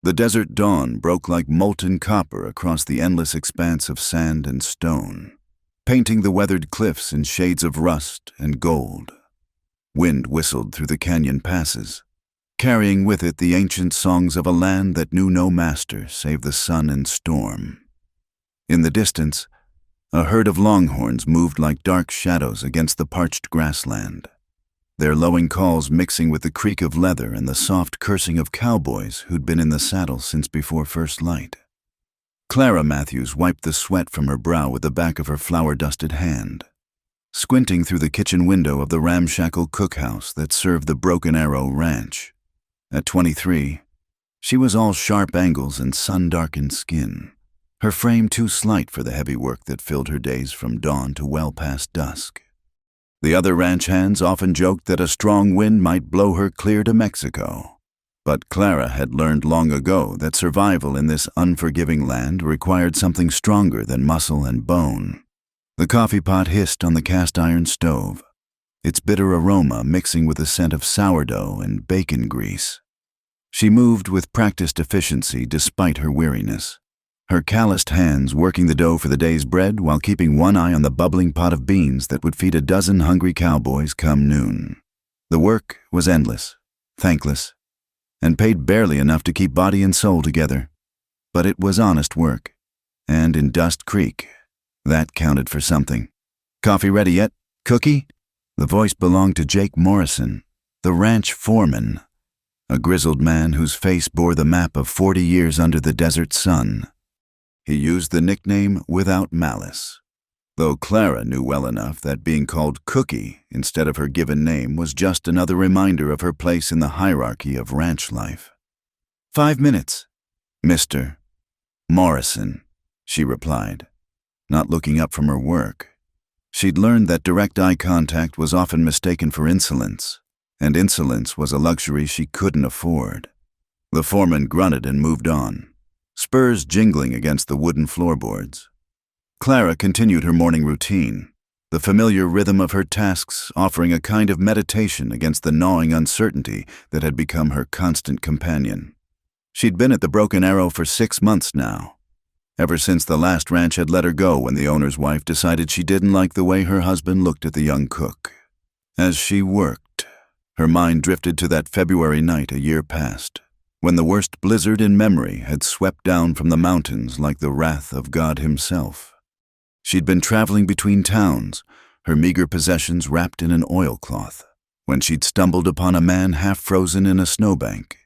The desert dawn broke like molten copper across the endless expanse of sand and stone, painting the weathered cliffs in shades of rust and gold. Wind whistled through the canyon passes, carrying with it the ancient songs of a land that knew no master save the sun and storm. In the distance, a herd of longhorns moved like dark shadows against the parched grassland, their lowing calls mixing with the creak of leather and the soft cursing of cowboys who'd been in the saddle since before first light. Clara Matthews wiped the sweat from her brow with the back of her flour-dusted hand, squinting through the kitchen window of the ramshackle cookhouse that served the Broken Arrow Ranch. At 23, she was all sharp angles and sun-darkened skin, her frame too slight for the heavy work that filled her days from dawn to well past dusk. The other ranch hands often joked that a strong wind might blow her clear to Mexico. But Clara had learned long ago that survival in this unforgiving land required something stronger than muscle and bone. The coffee pot hissed on the cast-iron stove, its bitter aroma mixing with the scent of sourdough and bacon grease. She moved with practiced efficiency despite her weariness, her calloused hands working the dough for the day's bread while keeping one eye on the bubbling pot of beans that would feed a dozen hungry cowboys come noon. The work was endless, thankless, and paid barely enough to keep body and soul together. But it was honest work, and in Dust Creek, that counted for something. "Coffee ready yet, Cookie?" The voice belonged to Jake Morrison, the ranch foreman, a grizzled man whose face bore the map of 40 years under the desert sun. He used the nickname without malice, though Clara knew well enough that being called Cookie instead of her given name was just another reminder of her place in the hierarchy of ranch life. 5 minutes, Mr. Morrison, she replied, not looking up from her work. She'd learned that direct eye contact was often mistaken for insolence, and insolence was a luxury she couldn't afford. The foreman grunted and moved on, spurs jingling against the wooden floorboards. Clara continued her morning routine, the familiar rhythm of her tasks offering a kind of meditation against the gnawing uncertainty that had become her constant companion. She'd been at the Broken Arrow for 6 months now, ever since the last ranch had let her go when the owner's wife decided she didn't like the way her husband looked at the young cook. As she worked, her mind drifted to that February night a year past, when the worst blizzard in memory had swept down from the mountains like the wrath of God himself. She'd been traveling between towns, her meager possessions wrapped in an oilcloth, when she'd stumbled upon a man half frozen in a snowbank.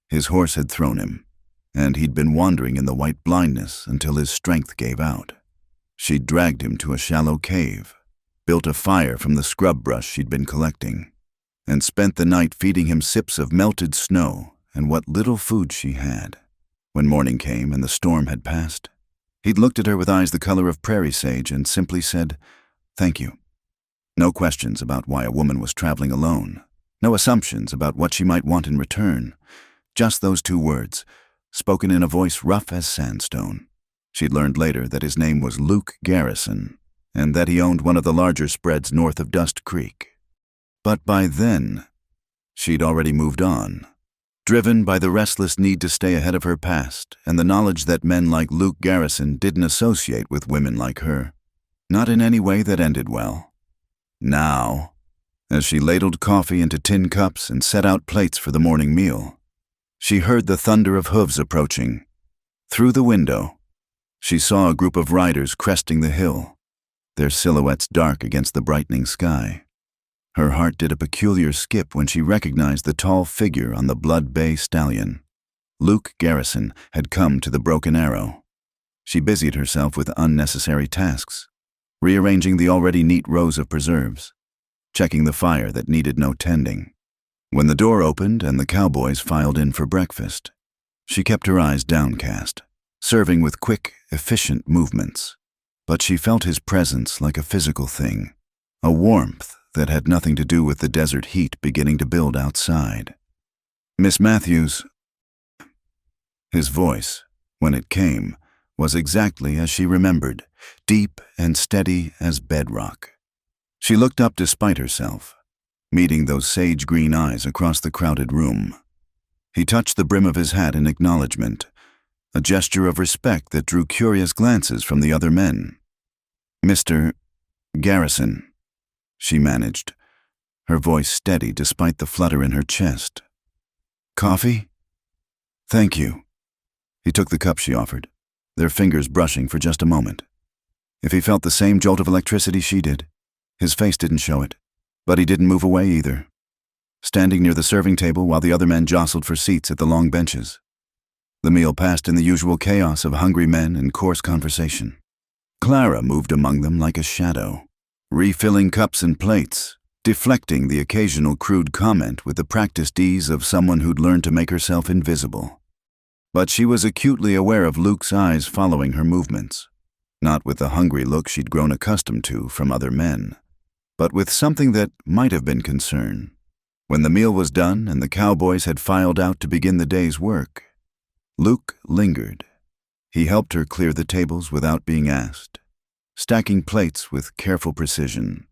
His horse had thrown him, and he'd been wandering in the white blindness until his strength gave out. She'd dragged him to a shallow cave, built a fire from the scrub brush she'd been collecting, and spent the night feeding him sips of melted snow and what little food she had. When morning came and the storm had passed, he'd looked at her with eyes the color of prairie sage and simply said, "Thank you." No questions about why a woman was traveling alone, no assumptions about what she might want in return, just those 2 words, spoken in a voice rough as sandstone. She'd learned later that his name was Luke Garrison, and that he owned one of the larger spreads north of Dust Creek. But by then, she'd already moved on, driven by the restless need to stay ahead of her past and the knowledge that men like Luke Garrison didn't associate with women like her, not in any way that ended well. Now, as she ladled coffee into tin cups and set out plates for the morning meal, she heard the thunder of hooves approaching. Through the window, she saw a group of riders cresting the hill, their silhouettes dark against the brightening sky. Her heart did a peculiar skip when she recognized the tall figure on the Blood Bay stallion. Luke Garrison had come to the Broken Arrow. She busied herself with unnecessary tasks, rearranging the already neat rows of preserves, checking the fire that needed no tending. When the door opened and the cowboys filed in for breakfast, she kept her eyes downcast, serving with quick, efficient movements. But she felt his presence like a physical thing, a warmth that had nothing to do with the desert heat beginning to build outside. "Miss Matthews." His voice, when it came, was exactly as she remembered, deep and steady as bedrock. She looked up despite herself, meeting those sage-green eyes across the crowded room. He touched the brim of his hat in acknowledgement, a gesture of respect that drew curious glances from the other men. "Mr. Garrison," she managed, her voice steady despite the flutter in her chest. "Coffee?" "Thank you." He took the cup she offered, their fingers brushing for just a moment. If he felt the same jolt of electricity she did, his face didn't show it, but he didn't move away either, standing near the serving table while the other men jostled for seats at the long benches. The meal passed in the usual chaos of hungry men and coarse conversation. Clara moved among them like a shadow, refilling cups and plates, deflecting the occasional crude comment with the practiced ease of someone who'd learned to make herself invisible. But she was acutely aware of Luke's eyes following her movements, not with the hungry look she'd grown accustomed to from other men, but with something that might have been concern. When the meal was done and the cowboys had filed out to begin the day's work, Luke lingered. He helped her clear the tables without being asked, stacking plates with careful precision.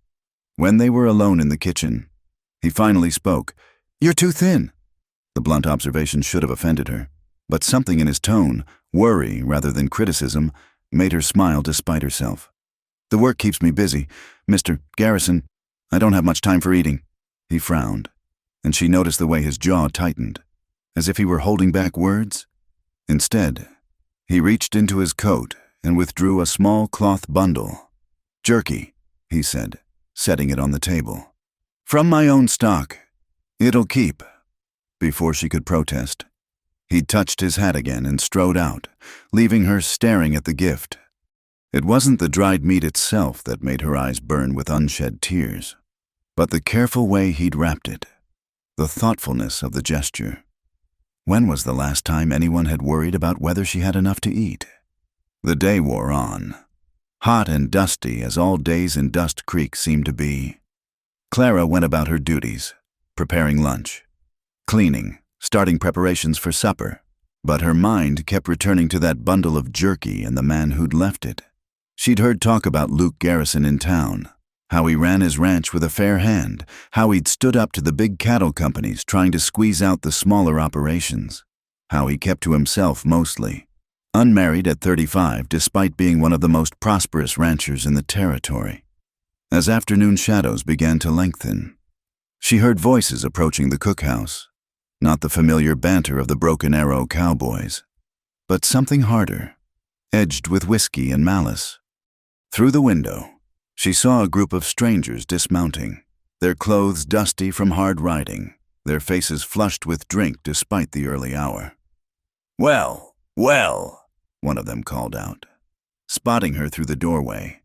When they were alone in the kitchen, he finally spoke. "You're too thin." The blunt observation should have offended her, but something in his tone, worry rather than criticism, made her smile despite herself. "The work keeps me busy, Mr. Garrison. I don't have much time for eating." He frowned, and she noticed the way his jaw tightened, as if he were holding back words. Instead, he reached into his coat and withdrew a small cloth bundle. "Jerky," he said, setting it on the table. "From my own stock. It'll keep." Before she could protest, he touched his hat again and strode out, leaving her staring at the gift. It wasn't the dried meat itself that made her eyes burn with unshed tears, but the careful way he'd wrapped it, the thoughtfulness of the gesture. When was the last time anyone had worried about whether she had enough to eat? The day wore on, hot and dusty as all days in Dust Creek seemed to be. Clara went about her duties, preparing lunch, cleaning, starting preparations for supper, but her mind kept returning to that bundle of jerky and the man who'd left it. She'd heard talk about Luke Garrison in town, how he ran his ranch with a fair hand, how he'd stood up to the big cattle companies trying to squeeze out the smaller operations, how he kept to himself mostly, unmarried at 35 despite being one of the most prosperous ranchers in the territory. As afternoon shadows began to lengthen, she heard voices approaching the cookhouse, not the familiar banter of the Broken Arrow cowboys, but something harder, edged with whiskey and malice. Through the window, she saw a group of strangers dismounting, their clothes dusty from hard riding, their faces flushed with drink despite the early hour. "Well, well," one of them called out, spotting her through the doorway.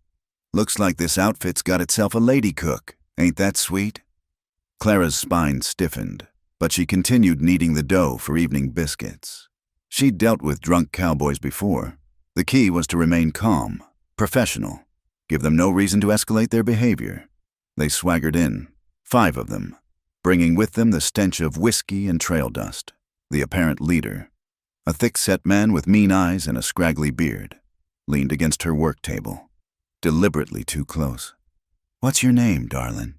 "Looks like this outfit's got itself a lady cook. Ain't that sweet?" Clara's spine stiffened, but she continued kneading the dough for evening biscuits. She'd dealt with drunk cowboys before. The key was to remain calm, professional, give them no reason to escalate their behavior. They swaggered in, 5 of them, bringing with them the stench of whiskey and trail dust. The apparent leader, a thick-set man with mean eyes and a scraggly beard, leaned against her work table, deliberately too close. "What's your name, darling?"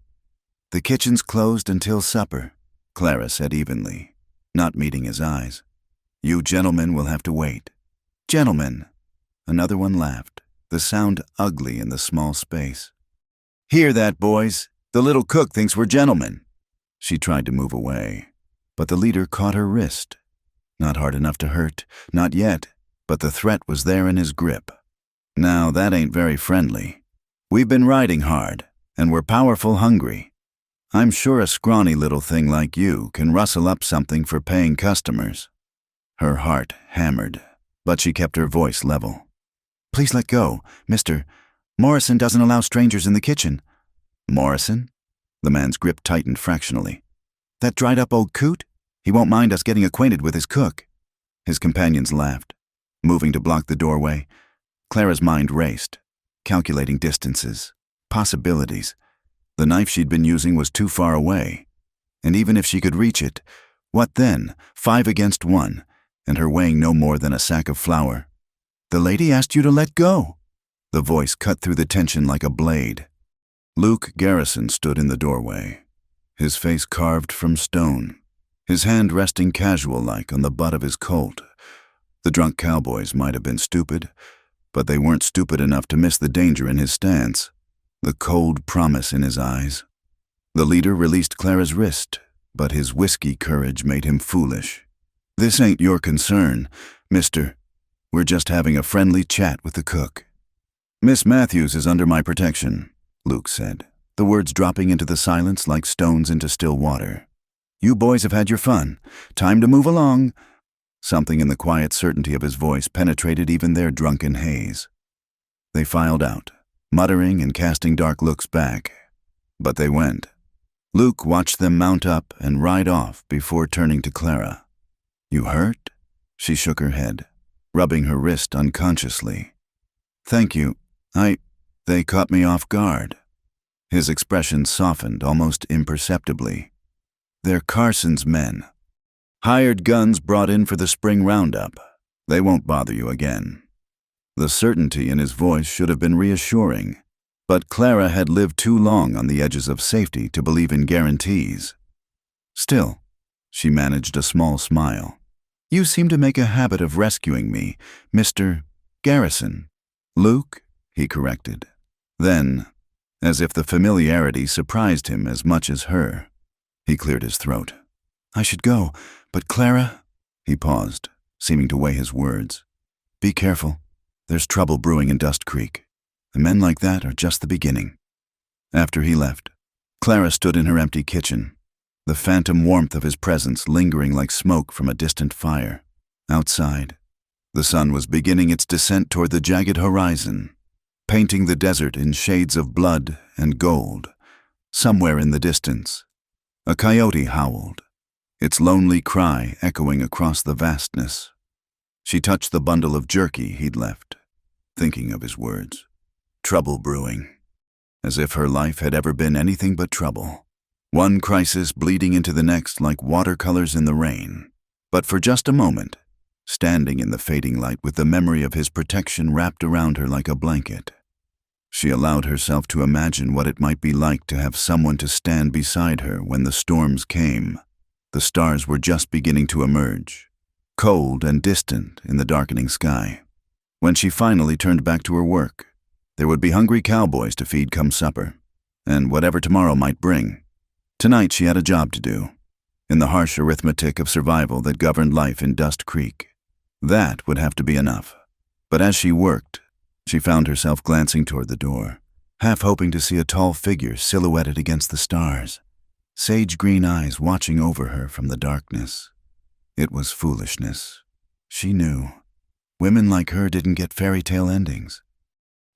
"The kitchen's closed until supper," Clara said evenly, not meeting his eyes. "You gentlemen will have to wait." "Gentlemen," another one laughed, the sound ugly in the small space. "Hear that, boys? The little cook thinks we're gentlemen." She tried to move away, but the leader caught her wrist. Not hard enough to hurt, not yet, but the threat was there in his grip. "Now that ain't very friendly. We've been riding hard, and we're powerful hungry. I'm sure a scrawny little thing like you can rustle up something for paying customers." Her heart hammered, but she kept her voice level. "Please let go, Mr. Morrison doesn't allow strangers in the kitchen." "Morrison?" The man's grip tightened fractionally. "That dried-up old coot? He won't mind us getting acquainted with his cook." His companions laughed, moving to block the doorway. Clara's mind raced, calculating distances, possibilities. The knife she'd been using was too far away, and even if she could reach it, what then? 5 against 1, and her weighing no more than a sack of flour. "The lady asked you to let go." The voice cut through the tension like a blade. Luke Garrison stood in the doorway, his face carved from stone, his hand resting casual-like on the butt of his Colt. The drunk cowboys might have been stupid, but they weren't stupid enough to miss the danger in his stance, the cold promise in his eyes. The leader released Clara's wrist, but his whiskey courage made him foolish. "This ain't your concern, mister. We're just having a friendly chat with the cook." "Miss Matthews is under my protection," Luke said, the words dropping into the silence like stones into still water. "You boys have had your fun. Time to move along." Something in the quiet certainty of his voice penetrated even their drunken haze. They filed out, muttering and casting dark looks back. But they went. Luke watched them mount up and ride off before turning to Clara. "You hurt?" She shook her head, rubbing her wrist unconsciously. "Thank you. They caught me off guard." His expression softened almost imperceptibly. "They're Carson's men. Hired guns brought in for the spring roundup. They won't bother you again." The certainty in his voice should have been reassuring, but Clara had lived too long on the edges of safety to believe in guarantees. Still, she managed a small smile. "You seem to make a habit of rescuing me, Mr. Garrison." "Luke," he corrected. Then, as if the familiarity surprised him as much as her, he cleared his throat. "I should go, but Clara—" He paused, seeming to weigh his words. "Be careful. There's trouble brewing in Dust Creek. And men like that are just the beginning." After he left, Clara stood in her empty kitchen, the phantom warmth of his presence lingering like smoke from a distant fire. Outside, the sun was beginning its descent toward the jagged horizon, painting the desert in shades of blood and gold. Somewhere in the distance, a coyote howled, its lonely cry echoing across the vastness. She touched the bundle of jerky he'd left, thinking of his words. Trouble brewing. As if her life had ever been anything but trouble. One crisis bleeding into the next like watercolors in the rain. But for just a moment, standing in the fading light with the memory of his protection wrapped around her like a blanket, she allowed herself to imagine what it might be like to have someone to stand beside her when the storms came. The stars were just beginning to emerge, cold and distant in the darkening sky. When she finally turned back to her work, there would be hungry cowboys to feed come supper, and whatever tomorrow might bring. Tonight she had a job to do, in the harsh arithmetic of survival that governed life in Dust Creek. That would have to be enough. But as she worked, she found herself glancing toward the door, half hoping to see a tall figure silhouetted against the stars, sage-green eyes watching over her from the darkness. It was foolishness. She knew. Women like her didn't get fairy tale endings.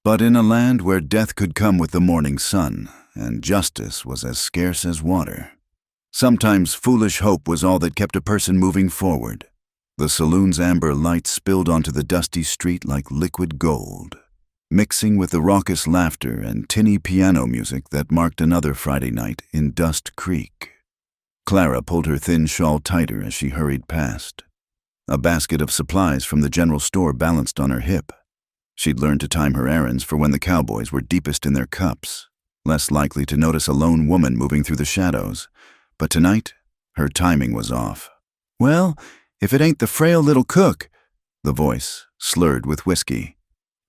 But in a land where death could come with the morning sun, and justice was as scarce as water, sometimes foolish hope was all that kept a person moving forward. The saloon's amber light spilled onto the dusty street like liquid gold, mixing with the raucous laughter and tinny piano music that marked another Friday night in Dust Creek. Clara pulled her thin shawl tighter as she hurried past. A basket of supplies from the general store balanced on her hip. She'd learned to time her errands for when the cowboys were deepest in their cups, less likely to notice a lone woman moving through the shadows. But tonight, her timing was off. "Well, if it ain't the frail little cook," the voice, slurred with whiskey,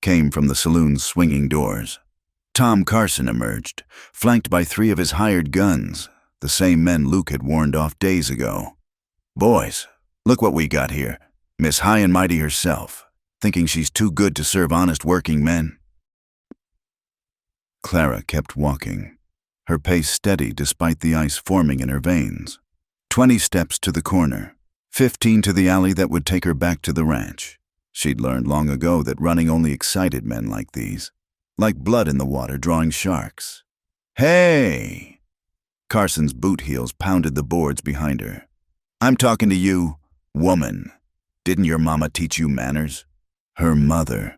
came from the saloon's swinging doors. Tom Carson emerged, flanked by 3 of his hired guns, the same men Luke had warned off days ago. "Boys, look what we got here. Miss High and Mighty herself. Thinking she's too good to serve honest working men." Clara kept walking, her pace steady despite the ice forming in her veins. 20 steps to the corner, 15 to the alley that would take her back to the ranch. She'd learned long ago that running only excited men like these, like blood in the water drawing sharks. "Hey!" Carson's boot heels pounded the boards behind her. "I'm talking to you, woman. Didn't your mama teach you manners?" Her mother.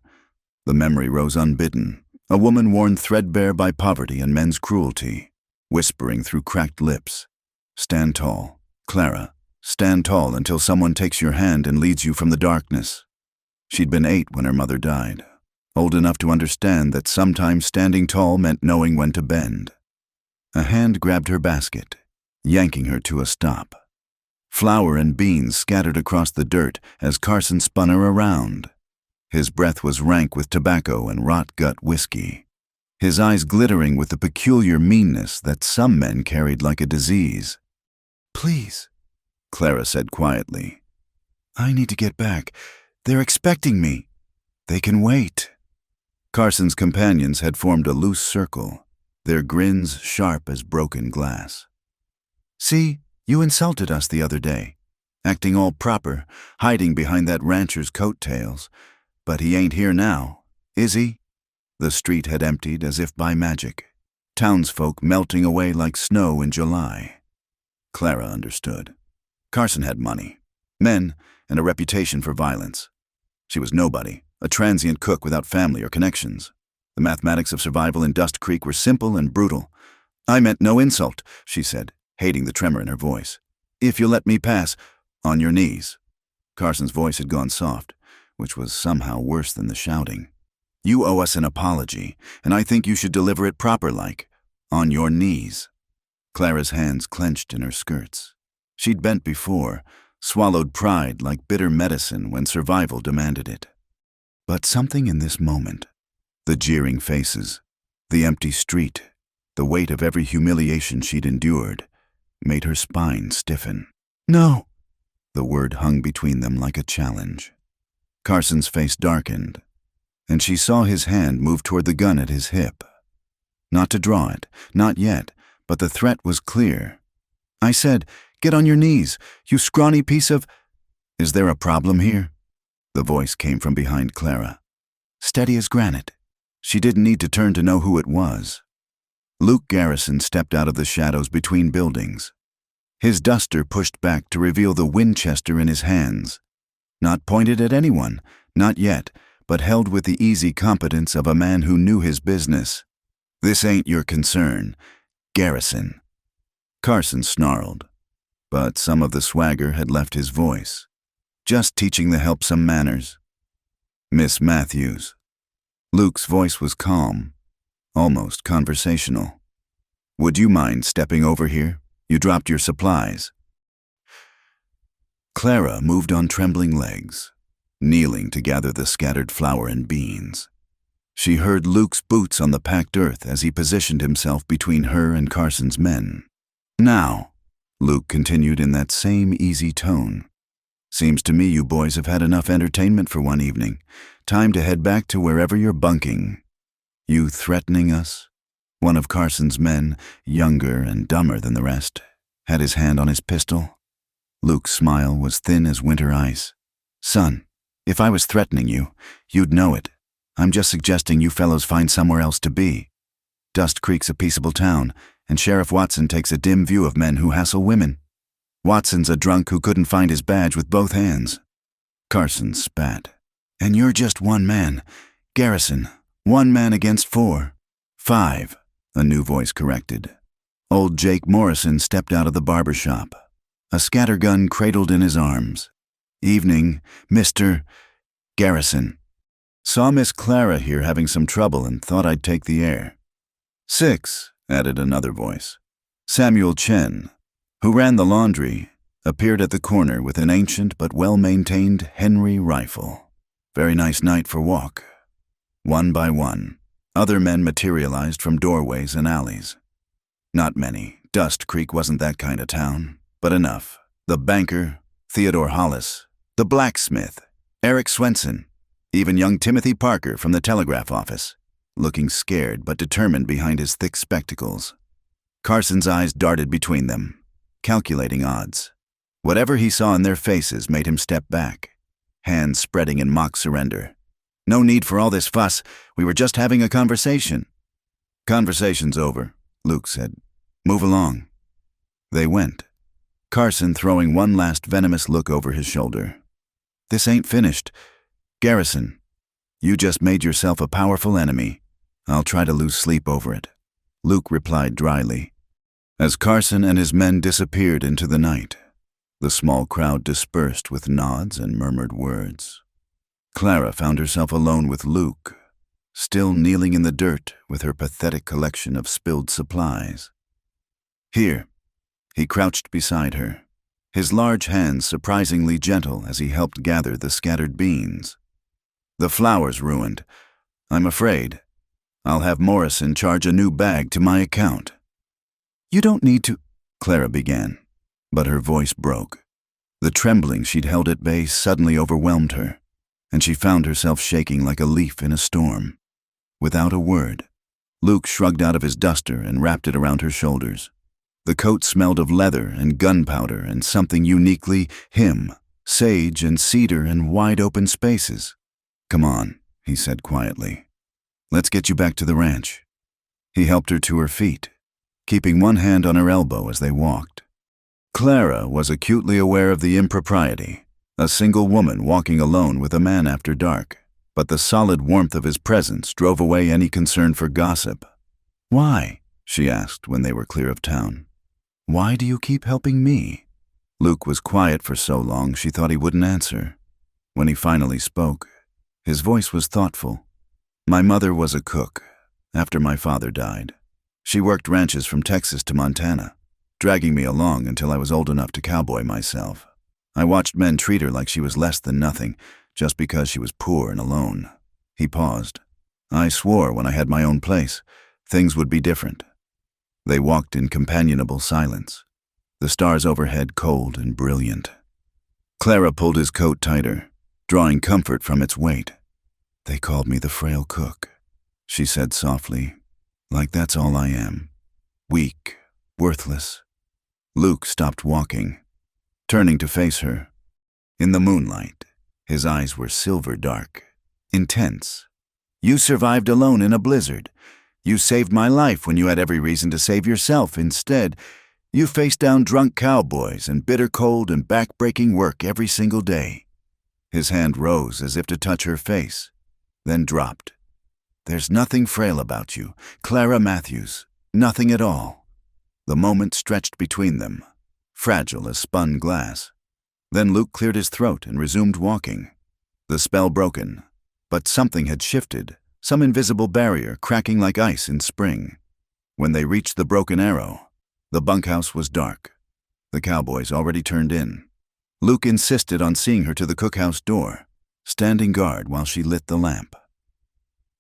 The memory rose unbidden, a woman worn threadbare by poverty and men's cruelty, whispering through cracked lips. "Stand tall, Clara. Stand tall until someone takes your hand and leads you from the darkness." She'd been 8 when her mother died, old enough to understand that sometimes standing tall meant knowing when to bend. A hand grabbed her basket, yanking her to a stop. Flour and beans scattered across the dirt as Carson spun her around. His breath was rank with tobacco and rot-gut whiskey, his eyes glittering with the peculiar meanness that some men carried like a disease. "Please," Clara said quietly. "I need to get back. They're expecting me. They can wait." Carson's companions had formed a loose circle, their grins sharp as broken glass. "See, you insulted us the other day, acting all proper, hiding behind that rancher's coattails. But he ain't here now, is he?" The street had emptied as if by magic, townsfolk melting away like snow in July. Clara understood. Carson had money, men, and a reputation for violence. She was nobody, a transient cook without family or connections. The mathematics of survival in Dust Creek were simple and brutal. "I meant no insult," she said, hating the tremor in her voice. "If you'll let me pass, on your knees." Carson's voice had gone soft, which was somehow worse than the shouting. "You owe us an apology, and I think you should deliver it proper-like, on your knees." Clara's hands clenched in her skirts. She'd bent before, swallowed pride like bitter medicine when survival demanded it. But something in this moment, the jeering faces, the empty street, the weight of every humiliation she'd endured, made her spine stiffen. "No!" The word hung between them like a challenge. Carson's face darkened, and she saw his hand move toward the gun at his hip. Not to draw it, not yet, but the threat was clear. "I said, get on your knees, you scrawny piece of—" "Is there a problem here?" The voice came from behind Clara, steady as granite. She didn't need to turn to know who it was. Luke Garrison stepped out of the shadows between buildings. His duster pushed back to reveal the Winchester in his hands. Not pointed at anyone, not yet, but held with the easy competence of a man who knew his business. "This ain't your concern, Garrison." Carson snarled, but some of the swagger had left his voice. "Just teaching the help some manners. Miss Matthews." Luke's voice was calm, almost conversational. "Would you mind stepping over here? You dropped your supplies." Clara moved on trembling legs, kneeling to gather the scattered flour and beans. She heard Luke's boots on the packed earth as he positioned himself between her and Carson's men. "Now," Luke continued in that same easy tone, "seems to me you boys have had enough entertainment for one evening. Time to head back to wherever you're bunking." "You threatening us?" One of Carson's men, younger and dumber than the rest, had his hand on his pistol. Luke's smile was thin as winter ice. "Son, if I was threatening you, you'd know it. I'm just suggesting you fellows find somewhere else to be. Dust Creek's a peaceable town, and Sheriff Watson takes a dim view of men who hassle women. Watson's a drunk who couldn't find his badge with both hands." Carson spat. "And you're just one man. Garrison, 1 man against 4. 5, a new voice corrected. Old Jake Morrison stepped out of the barber shop, a scattergun cradled in his arms. "Evening, Mr. Garrison. Saw Miss Clara here having some trouble and thought I'd take the air." 6, added another voice. Samuel Chen, who ran the laundry, appeared at the corner with an ancient but well-maintained Henry rifle. "Very nice night for walk." One by one, other men materialized from doorways and alleys. Not many. Dust Creek wasn't that kind of town, but enough. The banker, Theodore Hollis, the blacksmith, Eric Swenson, even young Timothy Parker from the telegraph office, looking scared but determined behind his thick spectacles. Carson's eyes darted between them, calculating odds. Whatever he saw in their faces made him step back, hands spreading in mock surrender. "No need for all this fuss. We were just having a conversation." "Conversation's over," Luke said. "Move along." They went, Carson throwing one last venomous look over his shoulder. "This ain't finished. Garrison, you just made yourself a powerful enemy. I'll try to lose sleep over it," Luke replied dryly. As Carson and his men disappeared into the night, the small crowd dispersed with nods and murmured words. Clara found herself alone with Luke, still kneeling in the dirt with her pathetic collection of spilled supplies. "Here." He crouched beside her, his large hands surprisingly gentle as he helped gather the scattered beans. "The flour's ruined. I'm afraid. I'll have Morrison charge a new bag to my account." "You don't need to," Clara began, but her voice broke. The trembling she'd held at bay suddenly overwhelmed her, and she found herself shaking like a leaf in a storm. Without a word, Luke shrugged out of his duster and wrapped it around her shoulders. The coat smelled of leather and gunpowder and something uniquely him, sage and cedar and wide-open spaces. "Come on," he said quietly. "Let's get you back to the ranch." He helped her to her feet, keeping one hand on her elbow as they walked. Clara was acutely aware of the impropriety, a single woman walking alone with a man after dark, but the solid warmth of his presence drove away any concern for gossip. "Why?" she asked when they were clear of town. "Why do you keep helping me?" Luke was quiet for so long she thought he wouldn't answer. When he finally spoke, his voice was thoughtful. "My mother was a cook, after my father died. She worked ranches from Texas to Montana, dragging me along until I was old enough to cowboy myself. I watched men treat her like she was less than nothing, just because she was poor and alone." He paused. "I swore when I had my own place, things would be different." They walked in companionable silence, the stars overhead cold and brilliant. Clara pulled his coat tighter, drawing comfort from its weight. "They called me the Frail cook," she said softly, "like that's all I am. Weak, worthless." Luke stopped walking, turning to face her. In the moonlight, his eyes were silver dark, intense. "You survived alone in a blizzard. You saved my life when you had every reason to save yourself. Instead, you faced down drunk cowboys and bitter cold and back-breaking work every single day." His hand rose as if to touch her face, then dropped. "There's nothing frail about you, Clara Matthews. Nothing at all." The moment stretched between them, fragile as spun glass. Then Luke cleared his throat and resumed walking. The spell broken, but something had shifted, some invisible barrier cracking like ice in spring. When they reached the Broken Arrow, the bunkhouse was dark. The cowboys already turned in. Luke insisted on seeing her to the cookhouse door, standing guard while she lit the lamp.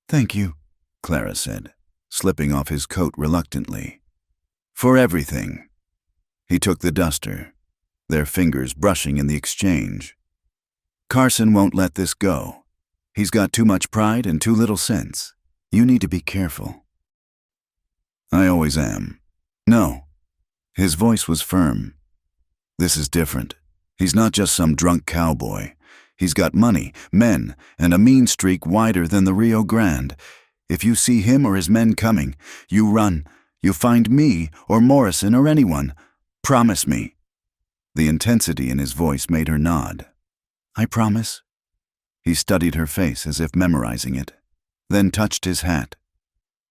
"Thank you," Clara said, slipping off his coat reluctantly. "For everything." He took the duster, their fingers brushing in the exchange. "Carson won't let this go. He's got too much pride and too little sense. You need to be careful." "I always am." "No." His voice was firm. "This is different. He's not just some drunk cowboy. He's got money, men, and a mean streak wider than the Rio Grande. If you see him or his men coming, you run. You find me or Morrison or anyone. Promise me." The intensity in his voice made her nod. "I promise." He studied her face as if memorizing it, then touched his hat.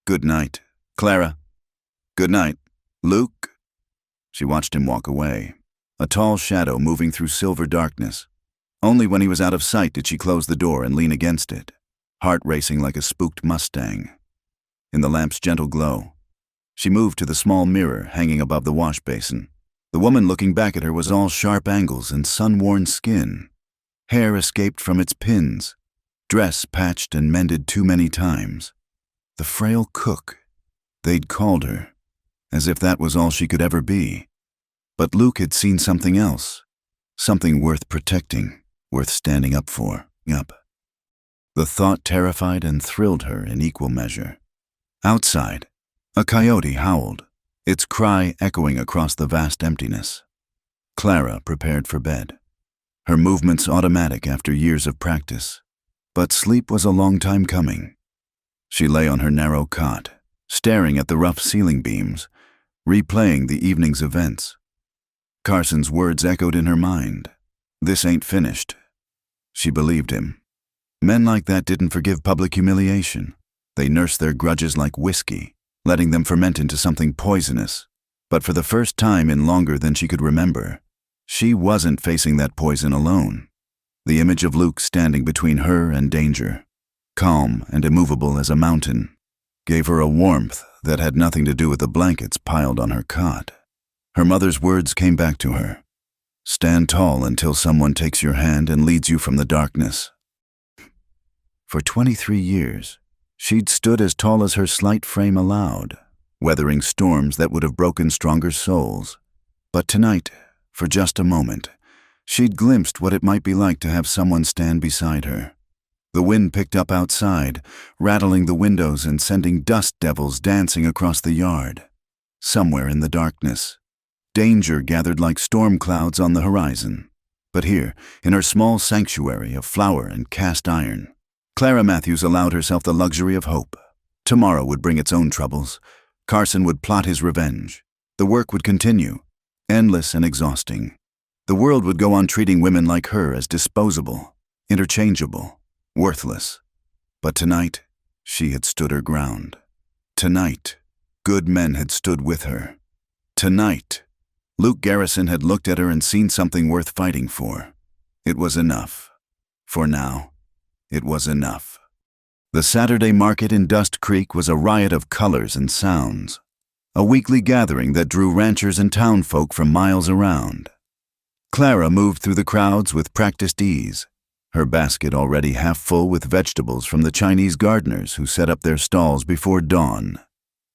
"Good night, Clara." "Good night, Luke." She watched him walk away, a tall shadow moving through silver darkness. Only when he was out of sight did she close the door and lean against it, heart racing like a spooked Mustang. In the lamp's gentle glow, she moved to the small mirror hanging above the wash basin. The woman looking back at her was all sharp angles and sun-worn skin. Hair escaped from its pins, dress patched and mended too many times. The Frail cook. They'd called her, as if that was all she could ever be. But Luke had seen something else, something worth protecting, worth standing up for. The thought terrified and thrilled her in equal measure. Outside, a coyote howled, its cry echoing across the vast emptiness. Clara prepared for bed, her movements automatic after years of practice. But sleep was a long time coming. She lay on her narrow cot, staring at the rough ceiling beams, replaying the evening's events. Carson's words echoed in her mind. "This ain't finished." She believed him. Men like that didn't forgive public humiliation. They nursed their grudges like whiskey, letting them ferment into something poisonous. But for the first time in longer than she could remember, she wasn't facing that poison alone. The image of Luke standing between her and danger, calm and immovable as a mountain, gave her a warmth that had nothing to do with the blankets piled on her cot. Her mother's words came back to her. Stand tall until someone takes your hand and leads you from the darkness. For 23 years, she'd stood as tall as her slight frame allowed, weathering storms that would have broken stronger souls. But tonight, for just a moment, she'd glimpsed what it might be like to have someone stand beside her. The wind picked up outside, rattling the windows and sending dust devils dancing across the yard. Somewhere in the darkness, danger gathered like storm clouds on the horizon. But here, in her small sanctuary of flour and cast iron, Clara Matthews allowed herself the luxury of hope. Tomorrow would bring its own troubles. Carson would plot his revenge. The work would continue, endless and exhausting. The world would go on treating women like her as disposable, interchangeable, worthless. But tonight, she had stood her ground. Tonight, good men had stood with her. Tonight, Luke Garrison had looked at her and seen something worth fighting for. It was enough. For now, it was enough. The Saturday market in Dust Creek was a riot of colors and sounds, a weekly gathering that drew ranchers and townfolk from miles around. Clara moved through the crowds with practiced ease, her basket already half full with vegetables from the Chinese gardeners who set up their stalls before dawn.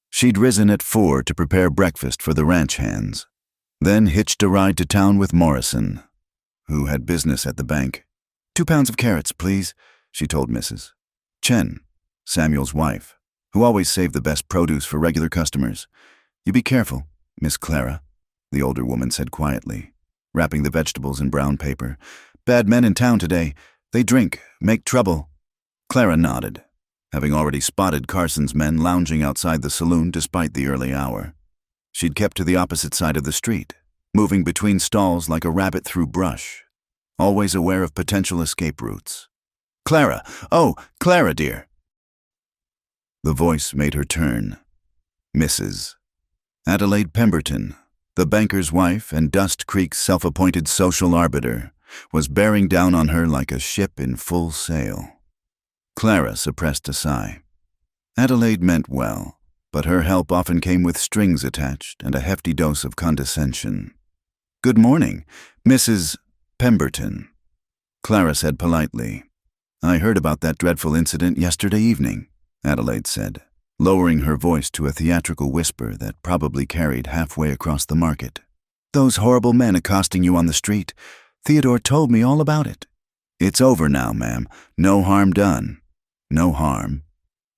She'd risen at 4 to prepare breakfast for the ranch hands, then hitched a ride to town with Morrison, who had business at the bank. 2 pounds of carrots, please, she told Mrs. Chen, Samuel's wife, who always saved the best produce for regular customers. You be careful, Miss Clara, the older woman said quietly, wrapping the vegetables in brown paper. Bad men in town today. They drink, make trouble. Clara nodded, having already spotted Carson's men lounging outside the saloon despite the early hour. She'd kept to the opposite side of the street, moving between stalls like a rabbit through brush, always aware of potential escape routes. Clara! Oh, Clara, dear! The voice made her turn. Mrs. Adelaide Pemberton, the banker's wife and Dust Creek's self-appointed social arbiter, was bearing down on her like a ship in full sail. Clara suppressed a sigh. Adelaide meant well, but her help often came with strings attached and a hefty dose of condescension. Good morning, Mrs. Pemberton, Clara said politely. I heard about that dreadful incident yesterday evening, Adelaide said, lowering her voice to a theatrical whisper that probably carried halfway across the market. Those horrible men accosting you on the street. Theodore told me all about it. It's over now, ma'am. No harm done. No harm.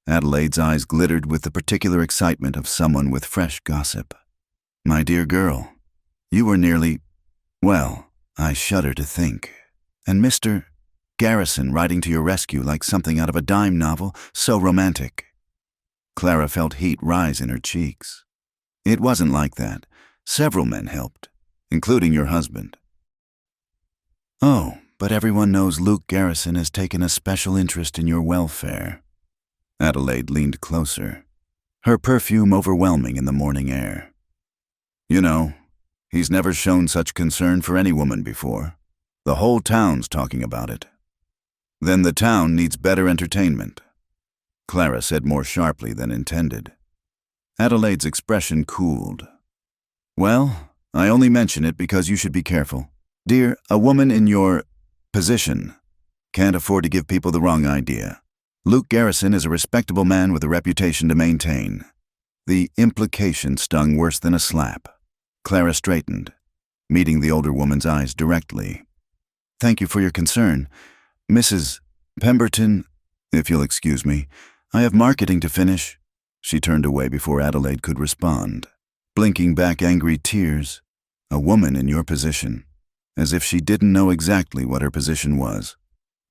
Adelaide's eyes glittered with the particular excitement of someone with fresh gossip. My dear girl, you were nearly, well, I shudder to think. And Mr. Garrison riding to your rescue like something out of a dime novel, so romantic. Clara felt heat rise in her cheeks. It wasn't like that. Several men helped, including your husband. Oh, but everyone knows Luke Garrison has taken a special interest in your welfare. Adelaide leaned closer, her perfume overwhelming in the morning air. You know, he's never shown such concern for any woman before. The whole town's talking about it. Then the town needs better entertainment, Clara said more sharply than intended. Adelaide's expression cooled. Well, I only mention it because you should be careful. Dear, a woman in your position can't afford to give people the wrong idea. Luke Garrison is a respectable man with a reputation to maintain. The implication stung worse than a slap. Clara straightened, meeting the older woman's eyes directly. Thank you for your concern. Mrs. Pemberton, if you'll excuse me, I have marketing to finish. She turned away before Adelaide could respond, blinking back angry tears. A woman in your position, as if she didn't know exactly what her position was.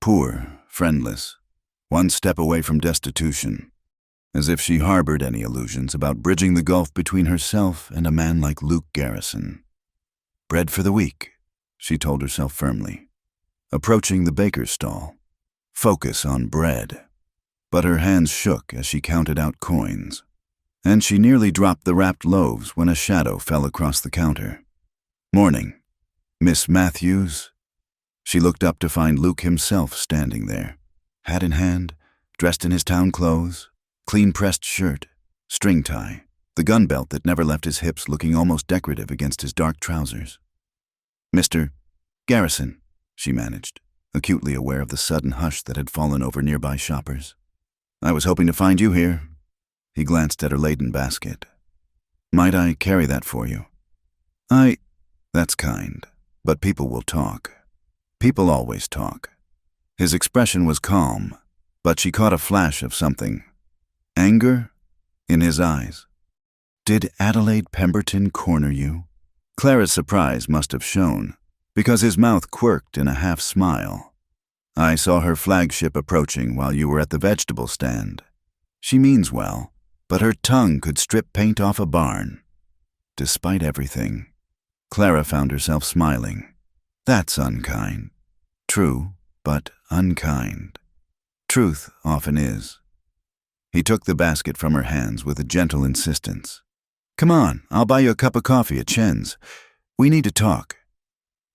Poor, friendless, one step away from destitution, as if she harbored any illusions about bridging the gulf between herself and a man like Luke Garrison. Bread for the week, she told herself firmly. Approaching the baker's stall, focus on bread. But her hands shook as she counted out coins, and she nearly dropped the wrapped loaves when a shadow fell across the counter. Morning, Miss Matthews. She looked up to find Luke himself standing there, hat in hand, dressed in his town clothes, clean-pressed shirt, string tie, the gun belt that never left his hips looking almost decorative against his dark trousers. Mr. Garrison, she managed, acutely aware of the sudden hush that had fallen over nearby shoppers. I was hoping to find you here. He glanced at her laden basket. Might I carry that for you? That's kind, but people will talk. People always talk. His expression was calm, but she caught a flash of something. Anger in his eyes. Did Adelaide Pemberton corner you? Clara's surprise must have shown, because his mouth quirked in a half-smile. I saw her flagship approaching while you were at the vegetable stand. She means well, but her tongue could strip paint off a barn. Despite everything, Clara found herself smiling. That's unkind. True, but unkind. Truth often is. He took the basket from her hands with a gentle insistence. Come on, I'll buy you a cup of coffee at Chen's. We need to talk.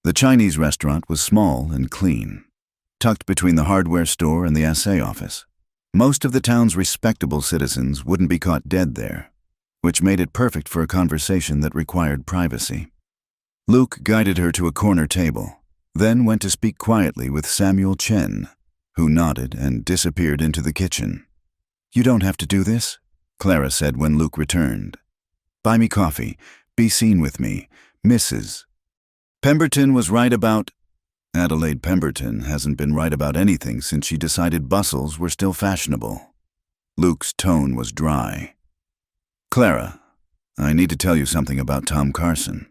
The Chinese restaurant was small and clean, tucked between the hardware store and the assay office. Most of the town's respectable citizens wouldn't be caught dead there, which made it perfect for a conversation that required privacy. Luke guided her to a corner table, then went to speak quietly with Samuel Chen, who nodded and disappeared into the kitchen. You don't have to do this, Clara said when Luke returned. Buy me coffee. Be seen with me, Mrs. Pemberton was right about... Adelaide Pemberton hasn't been right about anything since she decided bustles were still fashionable. Luke's tone was dry. Clara, I need to tell you something about Tom Carson.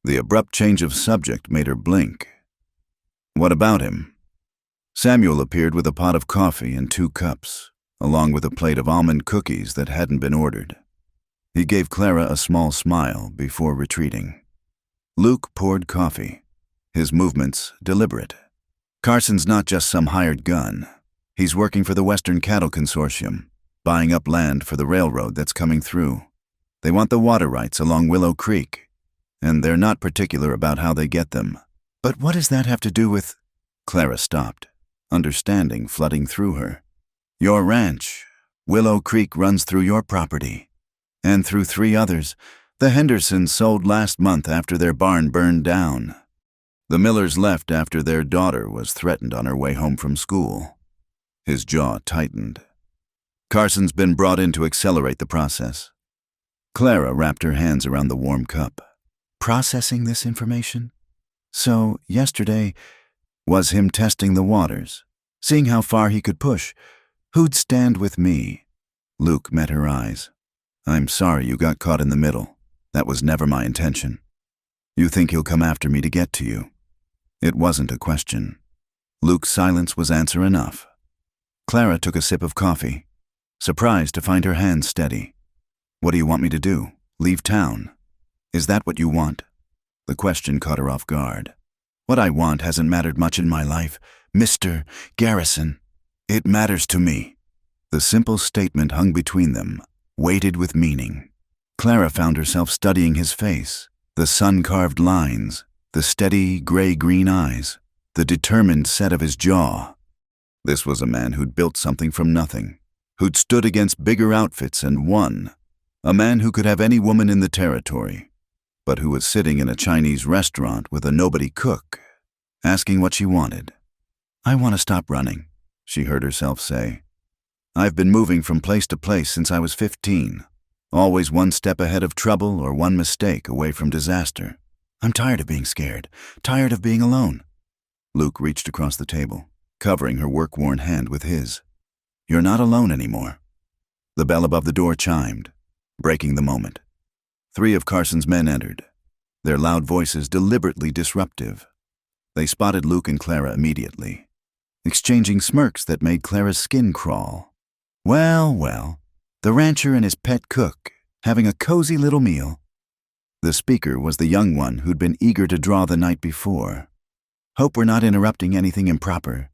The abrupt change of subject made her blink. What about him? Samuel appeared with a pot of coffee and 2 cups, along with a plate of almond cookies that hadn't been ordered. He gave Clara a small smile before retreating. Luke poured coffee, his movements deliberate. Carson's not just some hired gun. He's working for the Western Cattle Consortium, buying up land for the railroad that's coming through. They want the water rights along Willow Creek, and they're not particular about how they get them. But what does that have to do with... Clara stopped, understanding flooding through her. Your ranch, Willow Creek, runs through your property, and through 3 others. The Hendersons sold last month after their barn burned down. The Millers left after their daughter was threatened on her way home from school. His jaw tightened. Carson's been brought in to accelerate the process. Clara wrapped her hands around the warm cup. Processing this information? So, yesterday was him testing the waters, seeing how far he could push. Who'd stand with me? Luke met her eyes. I'm sorry you got caught in the middle. That was never my intention. You think he'll come after me to get to you? It wasn't a question. Luke's silence was answer enough. Clara took a sip of coffee, surprised to find her hands steady. What do you want me to do? Leave town? Is that what you want? The question caught her off guard. What I want hasn't mattered much in my life, Mr. Garrison. It matters to me. The simple statement hung between them, weighted with meaning. Clara found herself studying his face, the sun-carved lines, the steady gray-green eyes, the determined set of his jaw. This was a man who'd built something from nothing, who'd stood against bigger outfits and won, a man who could have any woman in the territory, but who was sitting in a Chinese restaurant with a nobody cook, asking what she wanted. I want to stop running, she heard herself say. I've been moving from place to place since I was 15. Always one step ahead of trouble or one mistake away from disaster. I'm tired of being scared, tired of being alone. Luke reached across the table, covering her work-worn hand with his. You're not alone anymore. The bell above the door chimed, breaking the moment. 3 of Carson's men entered, their loud voices deliberately disruptive. They spotted Luke and Clara immediately, exchanging smirks that made Clara's skin crawl. Well, the rancher and his pet cook, having a cozy little meal. The speaker was the young one who'd been eager to draw the night before. Hope we're not interrupting anything improper.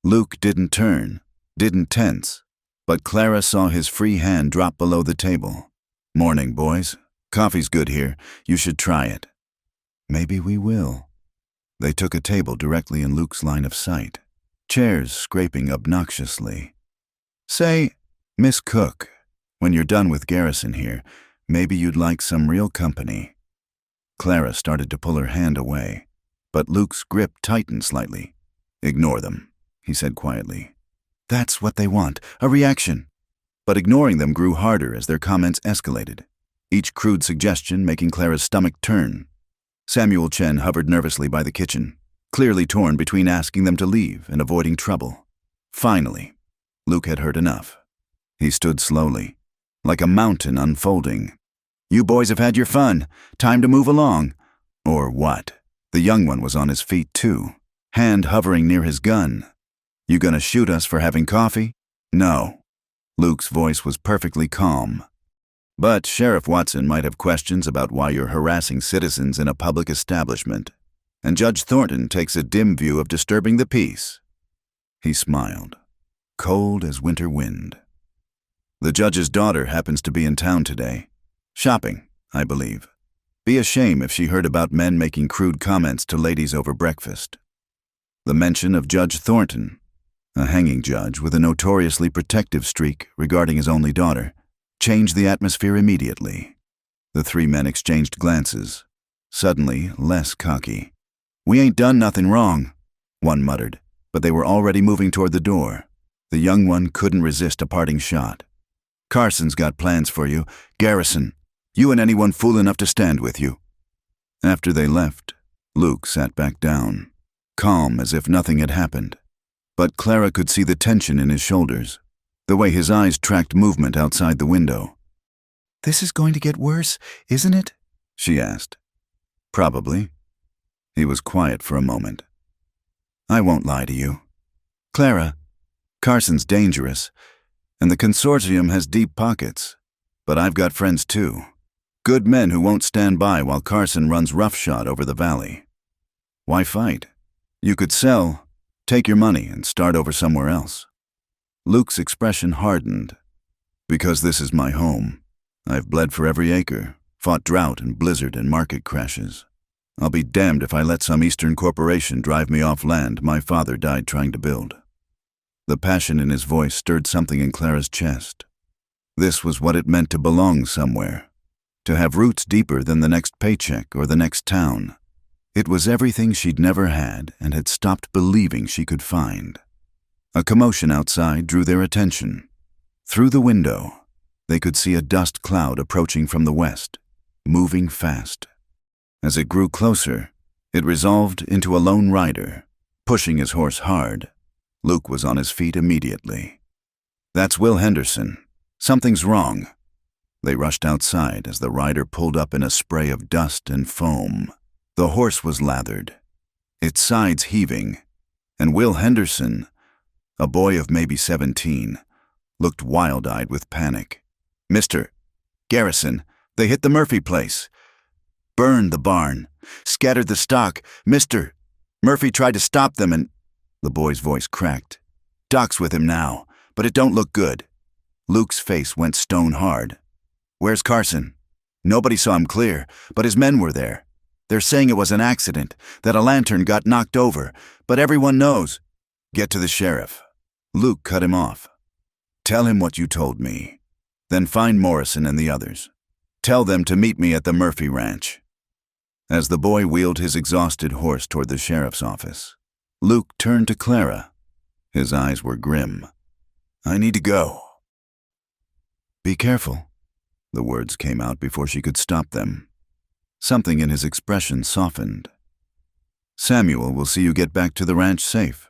Luke didn't turn, didn't tense, but Clara saw his free hand drop below the table. Morning, boys. Coffee's good here. You should try it. Maybe we will. They took a table directly in Luke's line of sight, chairs scraping obnoxiously. Say, Miss Cook, when you're done with Garrison here, maybe you'd like some real company. Clara started to pull her hand away, But Luke's grip tightened slightly. "Ignore them," he said quietly. "That's what they want, a reaction." But ignoring them grew harder as their comments escalated, each crude suggestion making Clara's stomach turn. Samuel Chen hovered nervously by the kitchen, clearly torn between asking them to leave and avoiding trouble. Finally, Luke had heard enough. He stood slowly, like a mountain unfolding. "You boys have had your fun. Time to move along." Or what? The young one was on his feet too, hand hovering near his gun. "You gonna shoot us for having coffee?" "No." Luke's voice was perfectly calm. "But Sheriff Watson might have questions about why you're harassing citizens in a public establishment, and Judge Thornton takes a dim view of disturbing the peace." He smiled, cold as winter wind. "The judge's daughter happens to be in town today. Shopping, I believe. Be a shame if she heard about men making crude comments to ladies over breakfast." The mention of Judge Thornton, a hanging judge with a notoriously protective streak regarding his only daughter, changed the atmosphere immediately. The three men exchanged glances, suddenly less cocky. "We ain't done nothing wrong," one muttered, but they were already moving toward the door. The young one couldn't resist a parting shot. "Carson's got plans for you. Garrison, you and anyone fool enough to stand with you." After they left, Luke sat back down, calm as if nothing had happened. But Clara could see the tension in his shoulders, the way his eyes tracked movement outside the window. "This is going to get worse, isn't it?" she asked. "Probably." He was quiet for a moment. "I won't lie to you. Clara, Carson's dangerous, and the consortium has deep pockets. But I've got friends too. Good men who won't stand by while Carson runs roughshod over the valley. Why fight? You could sell, take your money, and start over somewhere else." Luke's expression hardened. "Because this is my home. I've bled for every acre, fought drought and blizzard and market crashes. I'll be damned if I let some Eastern corporation drive me off land my father died trying to build." The passion in his voice stirred something in Clara's chest. This was what it meant to belong somewhere, to have roots deeper than the next paycheck or the next town. It was everything she'd never had and had stopped believing she could find. A commotion outside drew their attention. Through the window, they could see a dust cloud approaching from the west, moving fast. As it grew closer, it resolved into a lone rider, pushing his horse hard. Luke was on his feet immediately. "That's Will Henderson. Something's wrong." They rushed outside as the rider pulled up in a spray of dust and foam. The horse was lathered, its sides heaving, and Will Henderson, a boy of maybe 17, looked wild-eyed with panic. "Mr. Garrison, they hit the Murphy place. Burned the barn, scattered the stock. Mr. Murphy tried to stop them and—" The boy's voice cracked. "Doc's with him now, but it don't look good." Luke's face went stone hard. "Where's Carson?" "Nobody saw him clear, but his men were there. They're saying it was an accident, that a lantern got knocked over, but everyone knows." "Get to the sheriff." Luke cut him off. "Tell him what you told me. Then find Morrison and the others. Tell them to meet me at the Murphy Ranch." As the boy wheeled his exhausted horse toward the sheriff's office, Luke turned to Clara. His eyes were grim. "I need to go." "Be careful." The words came out before she could stop them. Something in his expression softened. "Samuel will see you get back to the ranch safe."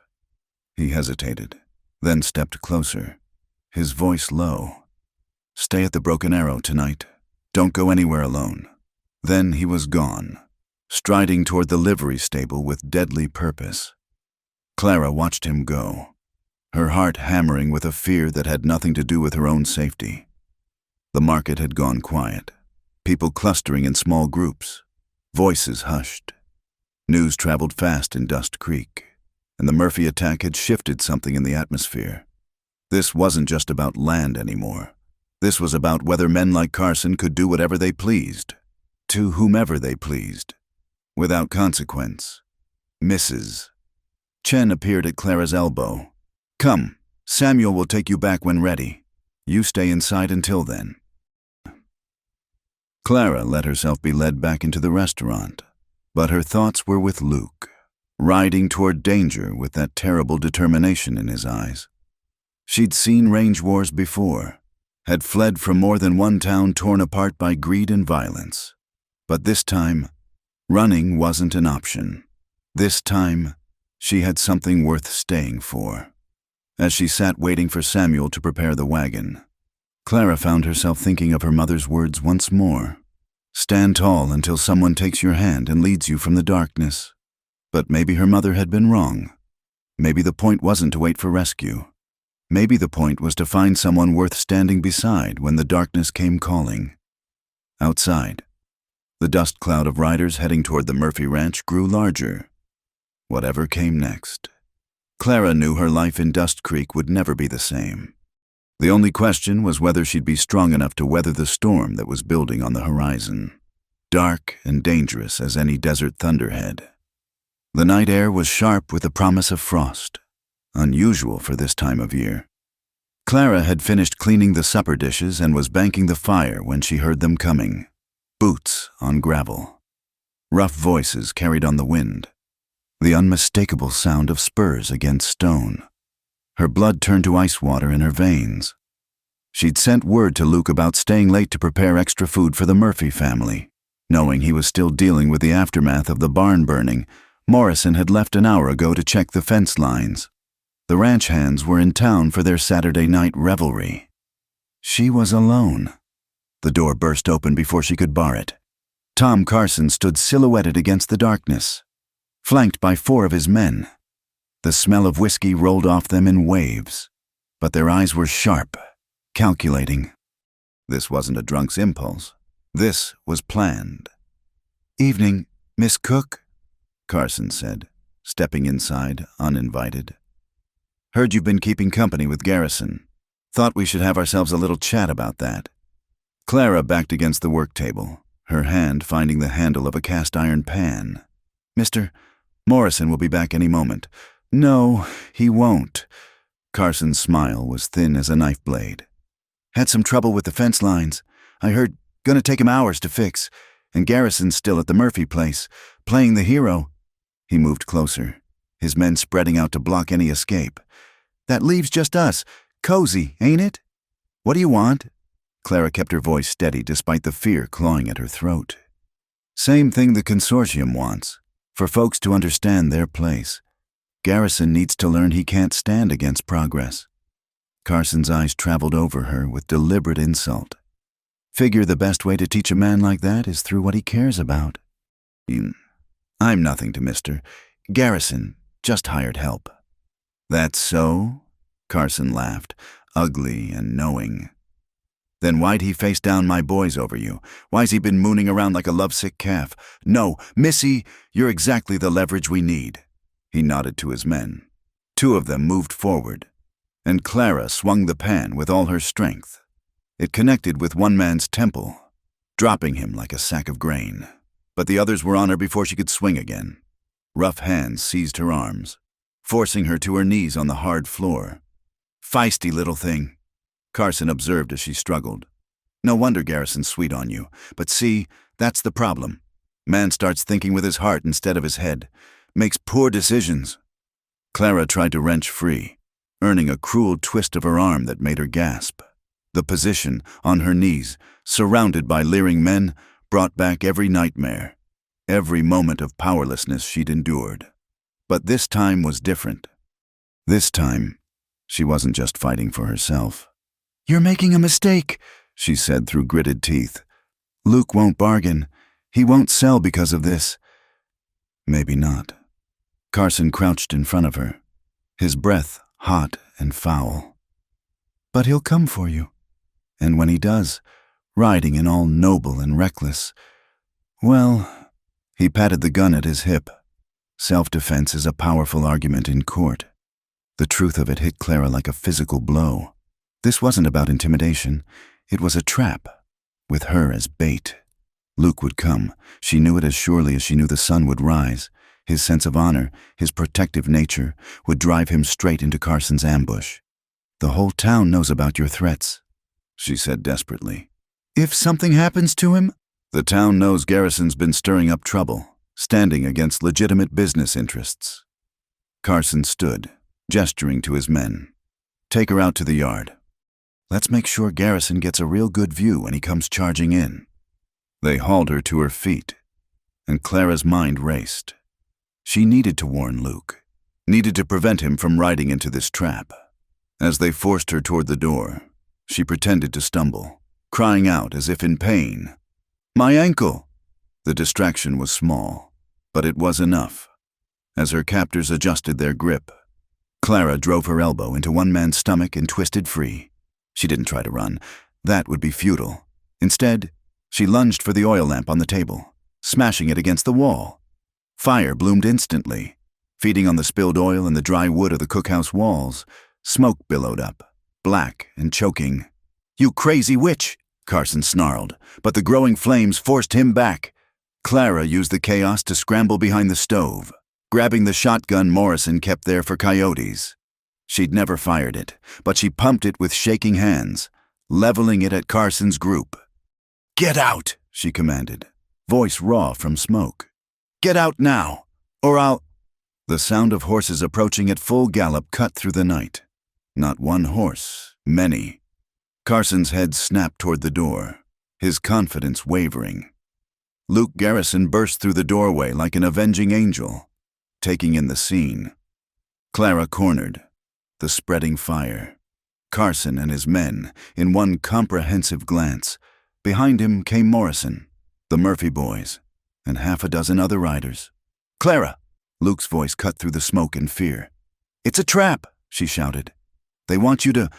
He hesitated, then stepped closer, his voice low. "Stay at the Broken Arrow tonight. Don't go anywhere alone." Then he was gone, striding toward the livery stable with deadly purpose. Clara watched him go, her heart hammering with a fear that had nothing to do with her own safety. The market had gone quiet, people clustering in small groups, voices hushed. News traveled fast in Dust Creek, and the Murphy attack had shifted something in the atmosphere. This wasn't just about land anymore. This was about whether men like Carson could do whatever they pleased, to whomever they pleased, without consequence. Mrs. Chen appeared at Clara's elbow. "Come, Samuel will take you back when ready. You stay inside until then." Clara let herself be led back into the restaurant. But her thoughts were with Luke, riding toward danger with that terrible determination in his eyes. She'd seen range wars before, had fled from more than one town torn apart by greed and violence. But this time, running wasn't an option. This time, she had something worth staying for. As she sat waiting for Samuel to prepare the wagon, Clara found herself thinking of her mother's words once more. Stand tall until someone takes your hand and leads you from the darkness. But maybe her mother had been wrong. Maybe the point wasn't to wait for rescue. Maybe the point was to find someone worth standing beside when the darkness came calling. Outside, the dust cloud of riders heading toward the Murphy Ranch grew larger. Whatever came next, Clara knew her life in Dust Creek would never be the same. The only question was whether she'd be strong enough to weather the storm that was building on the horizon, dark and dangerous as any desert thunderhead. The night air was sharp with the promise of frost, unusual for this time of year. Clara had finished cleaning the supper dishes and was banking the fire when she heard them coming. Boots on gravel. Rough voices carried on the wind. The unmistakable sound of spurs against stone. Her blood turned to ice water in her veins. She'd sent word to Luke about staying late to prepare extra food for the Murphy family. Knowing he was still dealing with the aftermath of the barn burning, Morrison had left an hour ago to check the fence lines. The ranch hands were in town for their Saturday night revelry. She was alone. The door burst open before she could bar it. Tom Carson stood silhouetted against the darkness, flanked by 4 of his men. The smell of whiskey rolled off them in waves, but their eyes were sharp, calculating. This wasn't a drunk's impulse. This was planned. "Evening, Miss Cook," Carson said, stepping inside, uninvited. "Heard you've been keeping company with Garrison. Thought we should have ourselves a little chat about that." Clara backed against the work table, her hand finding the handle of a cast-iron pan. "Mr. Morrison will be back any moment." "No, he won't." Carson's smile was thin as a knife blade. "Had some trouble with the fence lines. I heard gonna take him hours to fix, and Garrison's still at the Murphy place, playing the hero." He moved closer, his men spreading out to block any escape. "That leaves just us. Cozy, ain't it? What do you want?" Clara kept her voice steady despite the fear clawing at her throat. "Same thing the consortium wants, for folks to understand their place. Garrison needs to learn he can't stand against progress." Carson's eyes traveled over her with deliberate insult. "Figure the best way to teach a man like that is through what he cares about." "I'm nothing to Mr. Garrison, just hired help." "That's so?" Carson laughed, ugly and knowing. "Then why'd he face down my boys over you? Why's he been mooning around like a lovesick calf? No, Missy, you're exactly the leverage we need." He nodded to his men. 2 of them moved forward, and Clara swung the pan with all her strength. It connected with one man's temple, dropping him like a sack of grain. But the others were on her before she could swing again. Rough hands seized her arms, forcing her to her knees on the hard floor. "Feisty little thing," Carson observed as she struggled. "No wonder Garrison's sweet on you. But see, that's the problem. Man starts thinking with his heart instead of his head. Makes poor decisions." Clara tried to wrench free, earning a cruel twist of her arm that made her gasp. The position, on her knees, surrounded by leering men, brought back every nightmare, every moment of powerlessness she'd endured. But this time was different. This time, she wasn't just fighting for herself. "You're making a mistake," she said through gritted teeth. "Luke won't bargain. He won't sell because of this." Maybe not. Carson crouched in front of her, his breath hot and foul. "But he'll come for you. And when he does, riding in all noble and reckless, well," he patted the gun at his hip. Self-defense is a powerful argument in court. The truth of it hit Clara like a physical blow. This wasn't about intimidation. It was a trap, with her as bait. Luke would come. She knew it as surely as she knew the sun would rise. His sense of honor, his protective nature, would drive him straight into Carson's ambush. "The whole town knows about your threats," she said desperately. "If something happens to him?" "The town knows Garrison's been stirring up trouble," standing against legitimate business interests. Carson stood, gesturing to his men. "Take her out to the yard. Let's make sure Garrison gets a real good view when he comes charging in." They hauled her to her feet, and Clara's mind raced. She needed to warn Luke, needed to prevent him from riding into this trap. As they forced her toward the door, she pretended to stumble, crying out as if in pain. "My ankle!" The distraction was small, but it was enough. As her captors adjusted their grip, Clara drove her elbow into one man's stomach and twisted free. She didn't try to run. That would be futile. Instead, she lunged for the oil lamp on the table, smashing it against the wall. Fire bloomed instantly. Feeding on the spilled oil and the dry wood of the cookhouse walls, smoke billowed up, black and choking. "You crazy witch!" Carson snarled, but the growing flames forced him back. Clara used the chaos to scramble behind the stove, grabbing the shotgun Morrison kept there for coyotes. She'd never fired it, but she pumped it with shaking hands, leveling it at Carson's group. "Get out!" she commanded, voice raw from smoke. "Get out now, or I'll—" The sound of horses approaching at full gallop cut through the night. Not one horse, many. Carson's head snapped toward the door, his confidence wavering. Luke Garrison burst through the doorway like an avenging angel, taking in the scene. Clara cornered, the spreading fire. Carson and his men, in one comprehensive glance. Behind him came Morrison, the Murphy boys, and half a dozen other riders. "Clara!" Luke's voice cut through the smoke in fear. "It's a trap!" she shouted. "They want you to—"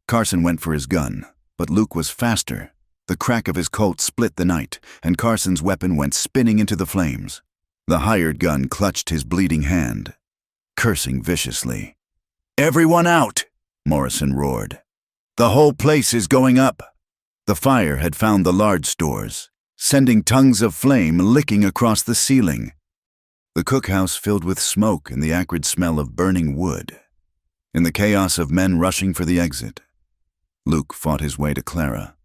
Carson went for his gun, but Luke was faster. The crack of his Colt split the night, and Carson's weapon went spinning into the flames. The hired gun clutched his bleeding hand, cursing viciously. "Everyone out!" Morrison roared. "The whole place is going up!" The fire had found the large stores, sending tongues of flame licking across the ceiling. The cookhouse filled with smoke and the acrid smell of burning wood. In the chaos of men rushing for the exit, Luke fought his way to Clara.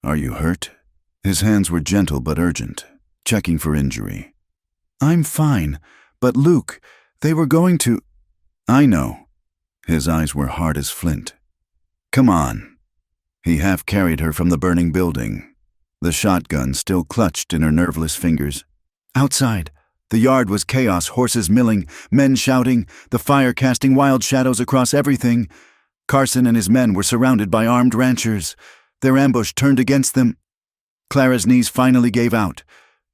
"Are you hurt?" His hands were gentle but urgent, checking for injury. "I'm fine, but Luke, they were going to—" "I know." His eyes were hard as flint. "Come on." He half carried her from the burning building, the shotgun still clutched in her nerveless fingers. Outside, the yard was chaos, horses milling, men shouting, the fire casting wild shadows across everything. Carson and his men were surrounded by armed ranchers, their ambush turned against them. Clara's knees finally gave out,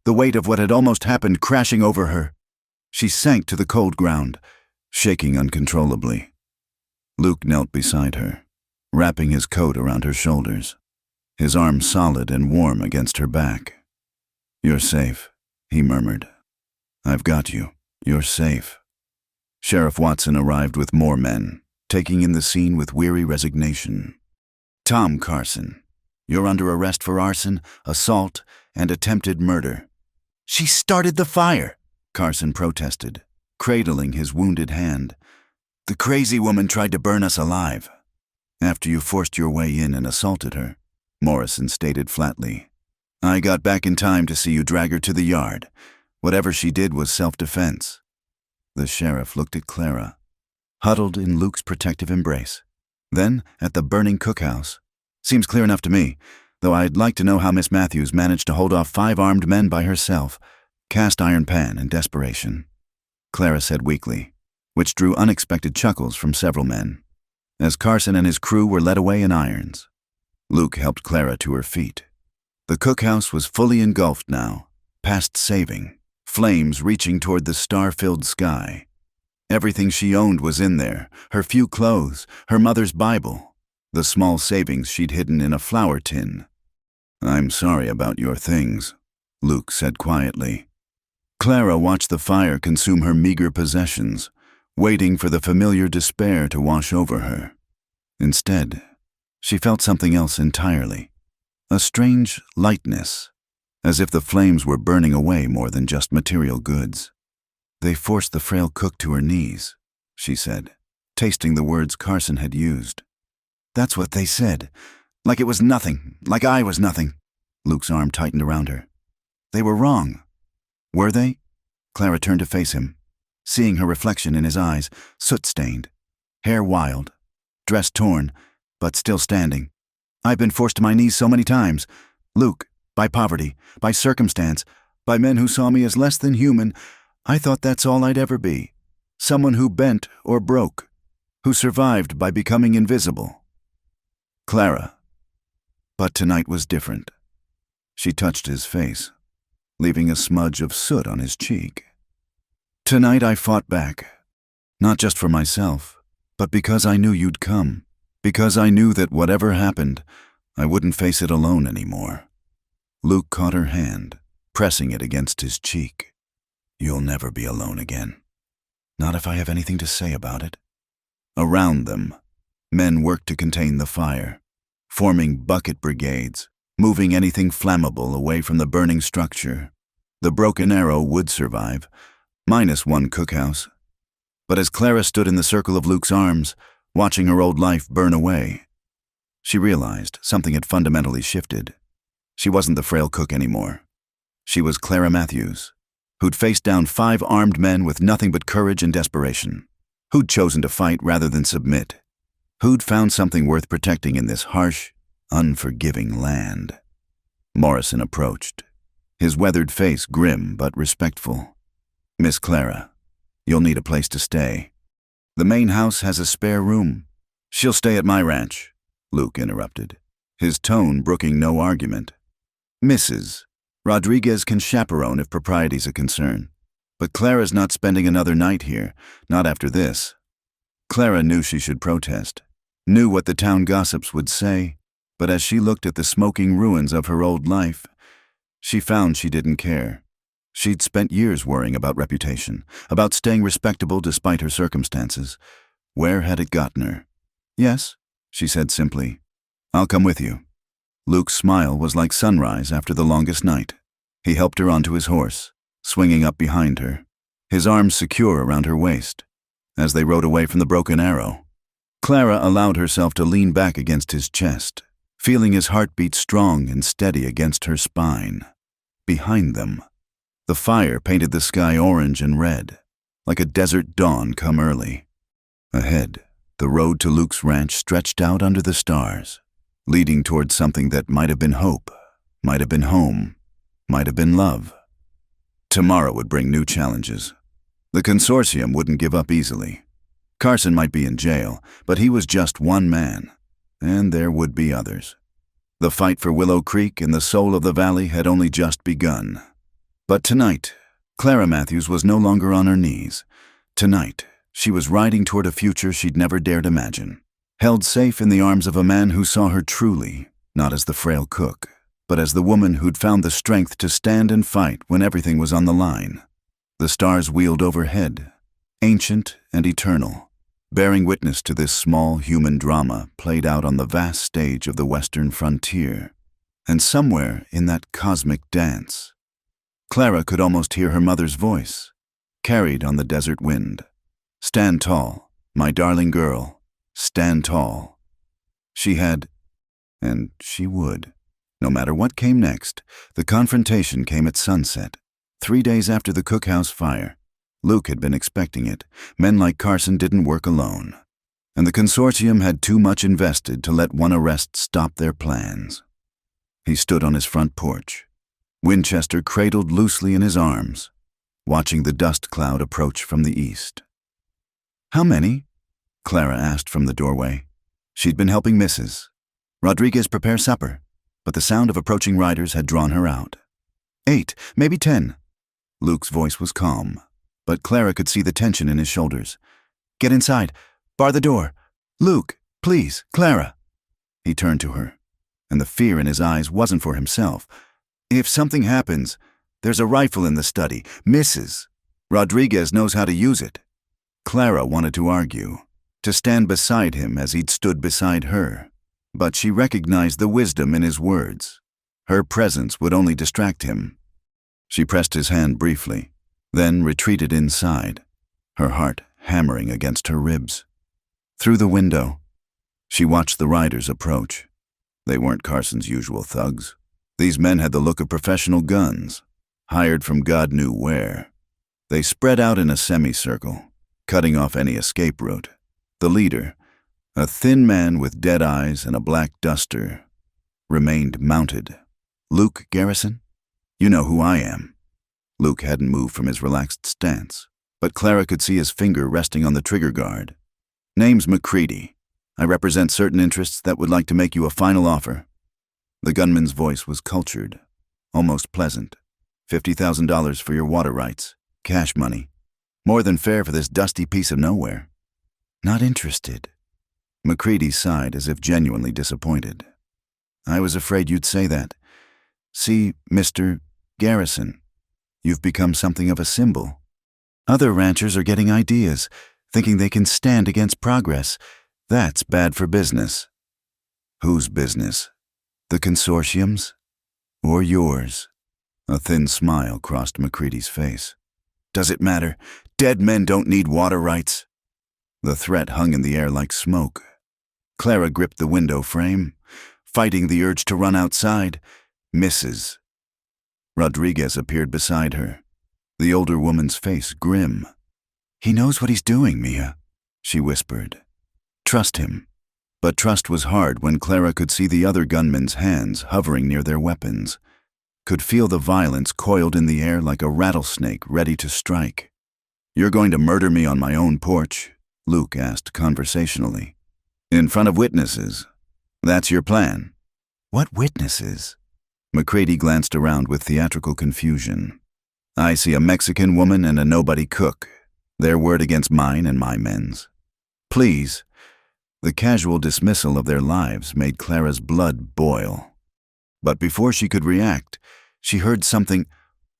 the weight of what had almost happened crashing over her. She sank to the cold ground, shaking uncontrollably. Luke knelt beside her, wrapping his coat around her shoulders, his arm solid and warm against her back. "You're safe," he murmured. "I've got you. You're safe." Sheriff Watson arrived with more men, taking in the scene with weary resignation. "Tom Carson, you're under arrest for arson, assault, and attempted murder." "She started the fire," Carson protested, cradling his wounded hand. "The crazy woman tried to burn us alive." "After you forced your way in and assaulted her," Morrison stated flatly. "I got back in time to see you drag her to the yard. Whatever she did was self-defense." The sheriff looked at Clara, huddled in Luke's protective embrace. Then, at the burning cookhouse. "Seems clear enough to me, though I'd like to know how Miss Matthews managed to hold off 5 armed men by herself. Cast iron pan in desperation," Clara said weakly, which drew unexpected chuckles from several men. As Carson and his crew were led away in irons, Luke helped Clara to her feet. The cookhouse was fully engulfed now, past saving, flames reaching toward the star-filled sky. Everything she owned was in there, her few clothes, her mother's Bible, the small savings she'd hidden in a flour tin. "I'm sorry about your things," Luke said quietly. Clara watched the fire consume her meager possessions, waiting for the familiar despair to wash over her. Instead, she felt something else entirely, a strange lightness, as if the flames were burning away more than just material goods. "They forced the frail cook to her knees," she said, tasting the words Carson had used. "That's what they said. Like it was nothing, like I was nothing." Luke's arm tightened around her. "They were wrong." "Were they?" Clara turned to face him, seeing her reflection in his eyes, soot-stained, hair wild, dress torn, but still standing. "I've been forced to my knees so many times. Luke, by poverty, by circumstance, by men who saw me as less than human. I thought that's all I'd ever be. Someone who bent or broke, who survived by becoming invisible." Clara. But tonight was different. She touched his face, leaving a smudge of soot on his cheek. "Tonight I fought back, not just for myself, but because I knew you'd come, because I knew that whatever happened, I wouldn't face it alone anymore." Luke caught her hand, pressing it against his cheek. "You'll never be alone again. Not if I have anything to say about it." Around them, men worked to contain the fire, forming bucket brigades, moving anything flammable away from the burning structure. The Broken Arrow would survive, minus one cookhouse. But as Clara stood in the circle of Luke's arms, watching her old life burn away, she realized something had fundamentally shifted. She wasn't the frail cook anymore. She was Clara Matthews, who'd faced down 5 armed men with nothing but courage and desperation, who'd chosen to fight rather than submit, who'd found something worth protecting in this harsh, unforgiving land. Morrison approached, his weathered face grim but respectful. "Miss Clara, you'll need a place to stay. The main house has a spare room." "She'll stay at my ranch," Luke interrupted, his tone brooking no argument. "Mrs. Rodriguez can chaperone if propriety's a concern, but Clara's not spending another night here, not after this." Clara knew she should protest, knew what the town gossips would say, but as she looked at the smoking ruins of her old life, she found she didn't care. She'd spent years worrying about reputation, about staying respectable despite her circumstances. Where had it gotten her? "Yes," she said simply. "I'll come with you." Luke's smile was like sunrise after the longest night. He helped her onto his horse, swinging up behind her, his arms secure around her waist. As they rode away from the Broken Arrow, Clara allowed herself to lean back against his chest, feeling his heartbeat strong and steady against her spine. Behind them, the fire painted the sky orange and red, like a desert dawn come early. Ahead, the road to Luke's ranch stretched out under the stars, leading towards something that might have been hope, might have been home, might have been love. Tomorrow would bring new challenges. The consortium wouldn't give up easily. Carson might be in jail, but he was just one man, and there would be others. The fight for Willow Creek and the soul of the valley had only just begun. But tonight, Clara Matthews was no longer on her knees. Tonight, she was riding toward a future she'd never dared imagine, held safe in the arms of a man who saw her truly, not as the frail cook, but as the woman who'd found the strength to stand and fight when everything was on the line. The stars wheeled overhead, ancient and eternal, bearing witness to this small human drama played out on the vast stage of the western frontier. And somewhere in that cosmic dance, Clara could almost hear her mother's voice, carried on the desert wind. "Stand tall, my darling girl, stand tall." She had, and she would. No matter what came next, the confrontation came at sunset, 3 days after the cookhouse fire. Luke had been expecting it. Men like Carson didn't work alone, and the consortium had too much invested to let one arrest stop their plans. He stood on his front porch, Winchester cradled loosely in his arms, watching the dust cloud approach from the east. "How many?" Clara asked from the doorway. She'd been helping Mrs. Rodriguez prepare supper, but the sound of approaching riders had drawn her out. 8, maybe 10. Luke's voice was calm, but Clara could see the tension in his shoulders. "Get inside. Bar the door. Luke, please, Clara." He turned to her, and the fear in his eyes wasn't for himself. "If something happens, there's a rifle in the study. Mrs. Rodriguez knows how to use it." Clara wanted to argue, to stand beside him as he'd stood beside her, but she recognized the wisdom in his words. Her presence would only distract him. She pressed his hand briefly, then retreated inside, her heart hammering against her ribs. Through the window, she watched the riders approach. They weren't Carson's usual thugs. These men had the look of professional guns, hired from God knew where. They spread out in a semicircle, cutting off any escape route. The leader, a thin man with dead eyes and a black duster, remained mounted. "Luke Garrison? You know who I am." Luke hadn't moved from his relaxed stance, but Clara could see his finger resting on the trigger guard. "Name's McCready. I represent certain interests that would like to make you a final offer." The gunman's voice was cultured, almost pleasant. $50,000 for your water rights. Cash money. More than fair for this dusty piece of nowhere. "Not interested." McCready sighed as if genuinely disappointed. "I was afraid you'd say that. See, Mr. Garrison, you've become something of a symbol. Other ranchers are getting ideas, thinking they can stand against progress. That's bad for business." "Whose business? The consortium's? Or yours?" A thin smile crossed McCready's face. "Does it matter? Dead men don't need water rights." The threat hung in the air like smoke. Clara gripped the window frame, fighting the urge to run outside. Misses. Rodriguez appeared beside her, the older woman's face grim. "He knows what he's doing, Mia," she whispered. "Trust him." But trust was hard when Clara could see the other gunmen's hands hovering near their weapons, could feel the violence coiled in the air like a rattlesnake ready to strike. "You're going to murder me on my own porch?" Luke asked conversationally. "In front of witnesses? That's your plan?" "What witnesses?" McCready glanced around with theatrical confusion. "I see a Mexican woman and a nobody cook. Their word against mine and my men's. Please." The casual dismissal of their lives made Clara's blood boil. But before she could react, she heard something,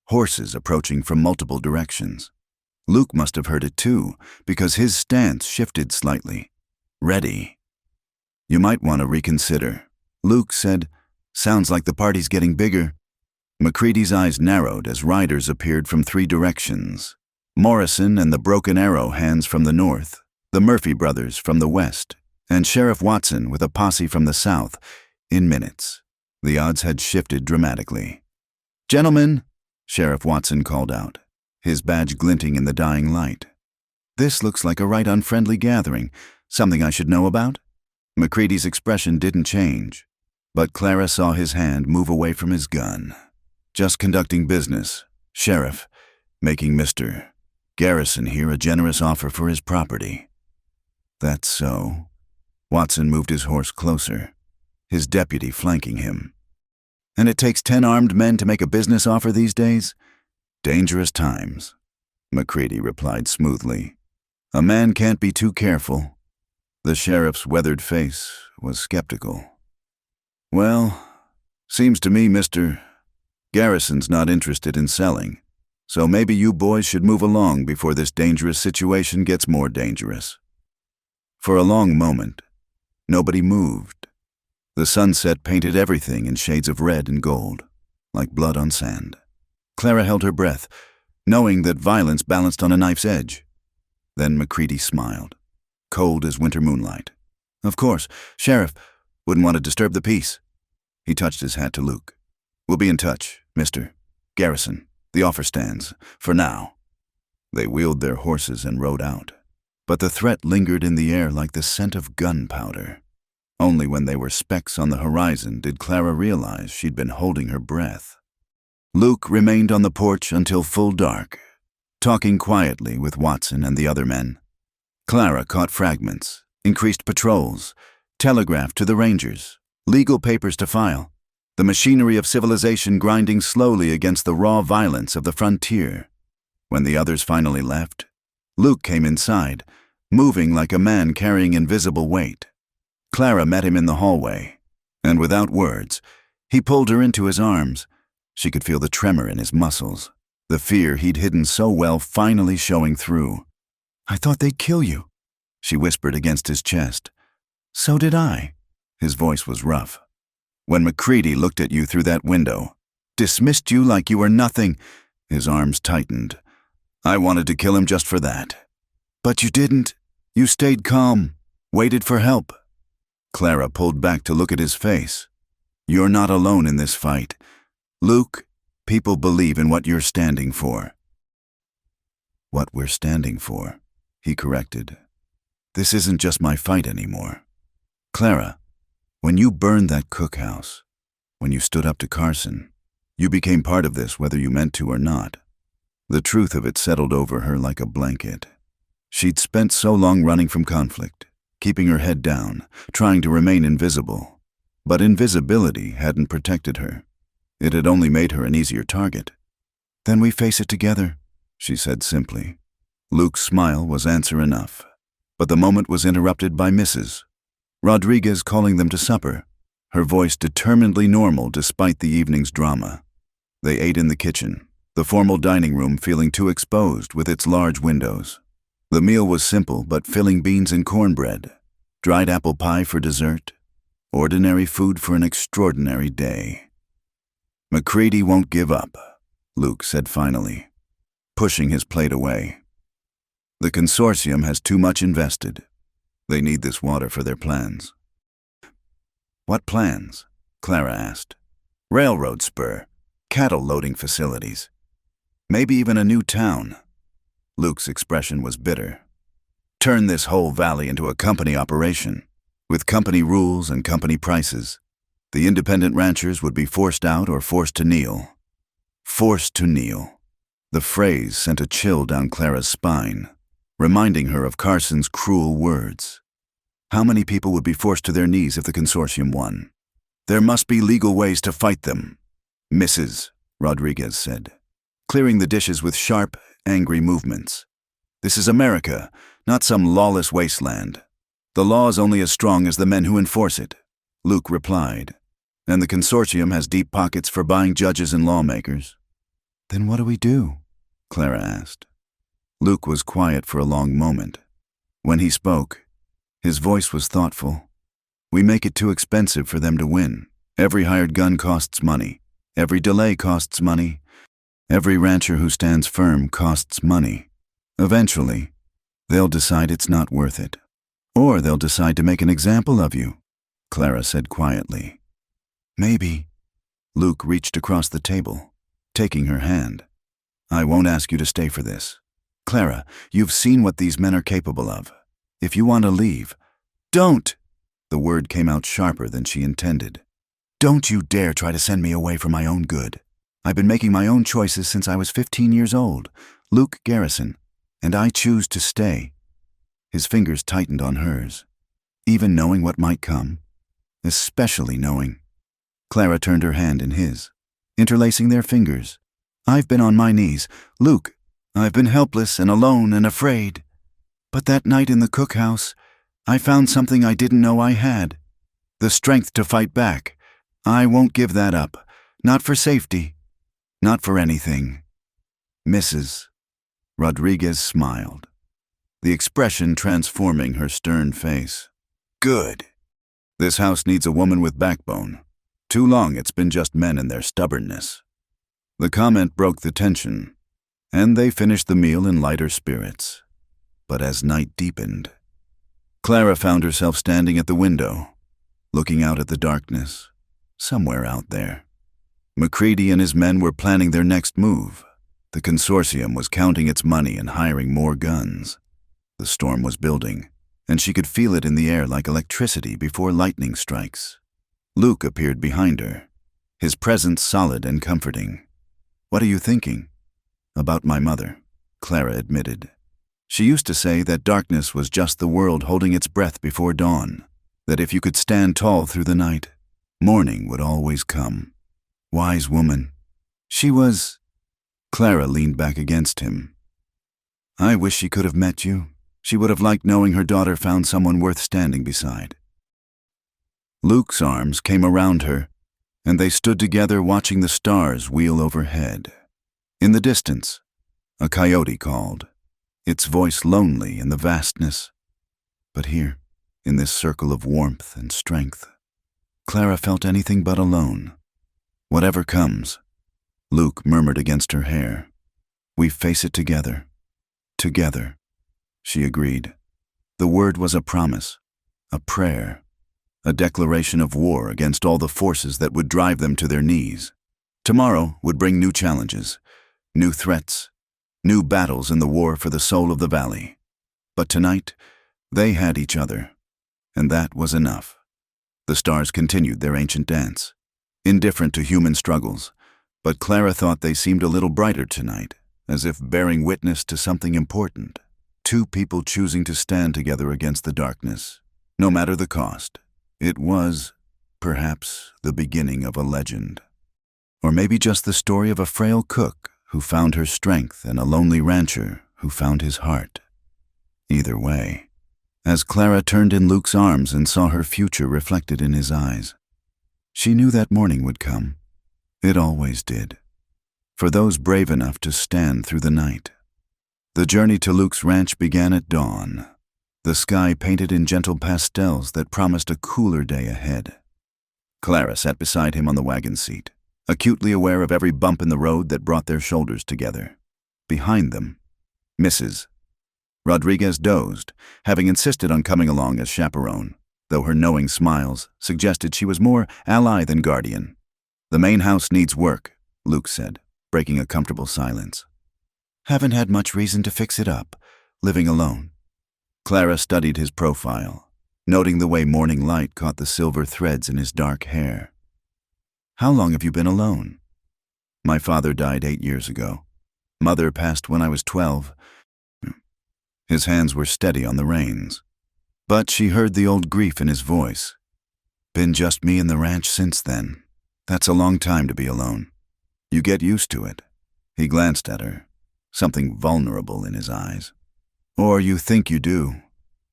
horses approaching from multiple directions. Luke must have heard it too, because his stance shifted slightly. "Ready." "You might want to reconsider," Luke said. "Sounds like the party's getting bigger." McCready's eyes narrowed as riders appeared from 3 directions. Morrison and the Broken Arrow hands from the north, the Murphy brothers from the west, and Sheriff Watson with a posse from the south. In minutes, the odds had shifted dramatically. "Gentlemen," Sheriff Watson called out, his badge glinting in the dying light. "This looks like a right unfriendly gathering. Something I should know about?" McCready's expression didn't change, but Clara saw his hand move away from his gun. "Just conducting business, Sheriff, making Mr. Garrison here a generous offer for his property." "That's so." Watson moved his horse closer, his deputy flanking him. "And it takes 10 armed men to make a business offer these days?" "Dangerous times," McCready replied smoothly. "A man can't be too careful." The sheriff's weathered face was skeptical. "Well, seems to me Mr. Garrison's not interested in selling, so maybe you boys should move along before this dangerous situation gets more dangerous." For a long moment, nobody moved. The sunset painted everything in shades of red and gold, like blood on sand. Clara held her breath, knowing that violence balanced on a knife's edge. Then McCready smiled, cold as winter moonlight. "Of course, Sheriff, wouldn't want to disturb the peace." He touched his hat to Luke. "We'll be in touch, Mr. Garrison. The offer stands, for now." They wheeled their horses and rode out. But the threat lingered in the air like the scent of gunpowder. Only when they were specks on the horizon did Clara realize she'd been holding her breath. Luke remained on the porch until full dark, talking quietly with Watson and the other men. Clara caught fragments, increased patrols, telegraphed to the rangers, legal papers to file, the machinery of civilization grinding slowly against the raw violence of the frontier. When the others finally left, Luke came inside, moving like a man carrying invisible weight. Clara met him in the hallway, and without words, he pulled her into his arms. She could feel the tremor in his muscles, the fear he'd hidden so well finally showing through. "I thought they'd kill you," she whispered against his chest. "So did I." His voice was rough. "When McCready looked at you through that window, dismissed you like you were nothing," his arms tightened. "I wanted to kill him just for that." "But you didn't. You stayed calm, waited for help." Clara pulled back to look at his face. "You're not alone in this fight. Luke, people believe in what you're standing for." What we're standing for, he corrected. This isn't just my fight anymore. Clara, when you burned that cookhouse, when you stood up to Carson, you became part of this whether you meant to or not. The truth of it settled over her like a blanket. She'd spent so long running from conflict, keeping her head down, trying to remain invisible. But invisibility hadn't protected her. It had only made her an easier target. Then we face it together, she said simply. Luke's smile was answer enough. But the moment was interrupted by Mrs. Rodriguez calling them to supper, her voice determinedly normal despite the evening's drama. They ate in the kitchen, the formal dining room feeling too exposed with its large windows. The meal was simple but filling: beans and cornbread, dried apple pie for dessert, ordinary food for an extraordinary day. "McCready won't give up," Luke said finally, pushing his plate away. "The consortium has too much invested. They need this water for their plans." "What plans?" Clara asked. "Railroad spur, cattle loading facilities, maybe even a new town." Luke's expression was bitter. "Turn this whole valley into a company operation, with company rules and company prices. The independent ranchers would be forced out or forced to kneel." Forced to kneel. The phrase sent a chill down Clara's spine, reminding her of Carson's cruel words. How many people would be forced to their knees if the consortium won? "There must be legal ways to fight them," Mrs. Rodriguez said, clearing the dishes with sharp, angry movements. "This is America, not some lawless wasteland. The law is only as strong as the men who enforce it," Luke replied. "And the consortium has deep pockets for buying judges and lawmakers." "Then what do we do?" Clara asked. Luke was quiet for a long moment. When he spoke, his voice was thoughtful. "We make it too expensive for them to win. Every hired gun costs money. Every delay costs money. Every rancher who stands firm costs money. Eventually, they'll decide it's not worth it. Or they'll decide to make an example of you," Clara said quietly. "Maybe." Luke reached across the table, taking her hand. "I won't ask you to stay for this. Clara, you've seen what these men are capable of. If you want to leave—" "Don't!" The word came out sharper than she intended. "Don't you dare try to send me away for my own good. I've been making my own choices since I was 15 years old, Luke Garrison, and I choose to stay." His fingers tightened on hers, even knowing what might come, especially knowing. Clara turned her hand in his, interlacing their fingers. "I've been on my knees. Luke, I've been helpless and alone and afraid. But that night in the cookhouse, I found something I didn't know I had. The strength to fight back. I won't give that up. Not for safety. Not for anything." Mrs. Rodriguez smiled, the expression transforming her stern face. "Good. This house needs a woman with backbone. Too long it's been just men and their stubbornness." The comment broke the tension, and they finished the meal in lighter spirits. But as night deepened, Clara found herself standing at the window, looking out at the darkness, somewhere out there. McCready and his men were planning their next move. The consortium was counting its money and hiring more guns. The storm was building, and she could feel it in the air like electricity before lightning strikes. Luke appeared behind her, his presence solid and comforting. "What are you thinking?" "About my mother," Clara admitted. "She used to say that darkness was just the world holding its breath before dawn, that if you could stand tall through the night, morning would always come. Wise woman. She was—" Clara leaned back against him. "I wish she could have met you. She would have liked knowing her daughter found someone worth standing beside." Luke's arms came around her, and they stood together watching the stars wheel overhead. In the distance, a coyote called, its voice lonely in the vastness. But here, in this circle of warmth and strength, Clara felt anything but alone. "Whatever comes," Luke murmured against her hair, "we face it together." "Together," she agreed. The word was a promise, a prayer, a declaration of war against all the forces that would drive them to their knees. Tomorrow would bring new challenges, new threats, new battles in the war for the soul of the valley. But tonight, they had each other, and that was enough. The stars continued their ancient dance, indifferent to human struggles, but Clara thought they seemed a little brighter tonight, as if bearing witness to something important. Two people choosing to stand together against the darkness, no matter the cost. It was, perhaps, the beginning of a legend. Or maybe just the story of a frail cook who found her strength and a lonely rancher who found his heart. Either way, as Clara turned in Luke's arms and saw her future reflected in his eyes, she knew that morning would come. It always did. For those brave enough to stand through the night. The journey to Luke's ranch began at dawn, the sky painted in gentle pastels that promised a cooler day ahead. Clara sat beside him on the wagon seat, acutely aware of every bump in the road that brought their shoulders together. Behind them, Mrs. Rodriguez dozed, having insisted on coming along as chaperone, though her knowing smiles suggested she was more ally than guardian. "The main house needs work," Luke said, breaking a comfortable silence. "Haven't had much reason to fix it up, living alone." Clara studied his profile, noting the way morning light caught the silver threads in his dark hair. "How long have you been alone?" "My father died 8 years ago. Mother passed when I was 12. His hands were steady on the reins, but she heard the old grief in his voice. "Been just me and the ranch since then. That's a long time to be alone. You get used to it." He glanced at her, something vulnerable in his eyes. "Or you think you do,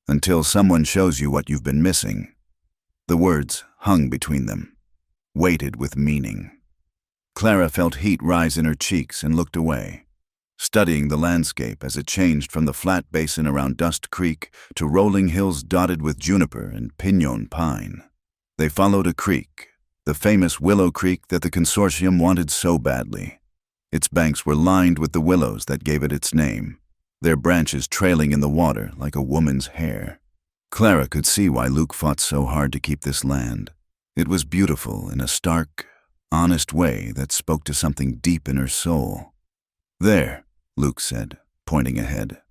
until someone shows you what you've been missing." The words hung between them, weighted with meaning. Clara felt heat rise in her cheeks and looked away, studying the landscape as it changed from the flat basin around Dust Creek to rolling hills dotted with juniper and pinon pine. They followed a creek, the famous Willow Creek that the consortium wanted so badly. Its banks were lined with the willows that gave it its name, their branches trailing in the water like a woman's hair. Clara could see why Luke fought so hard to keep this land. It was beautiful in a stark, honest way that spoke to something deep in her soul. "There," Luke said, pointing ahead.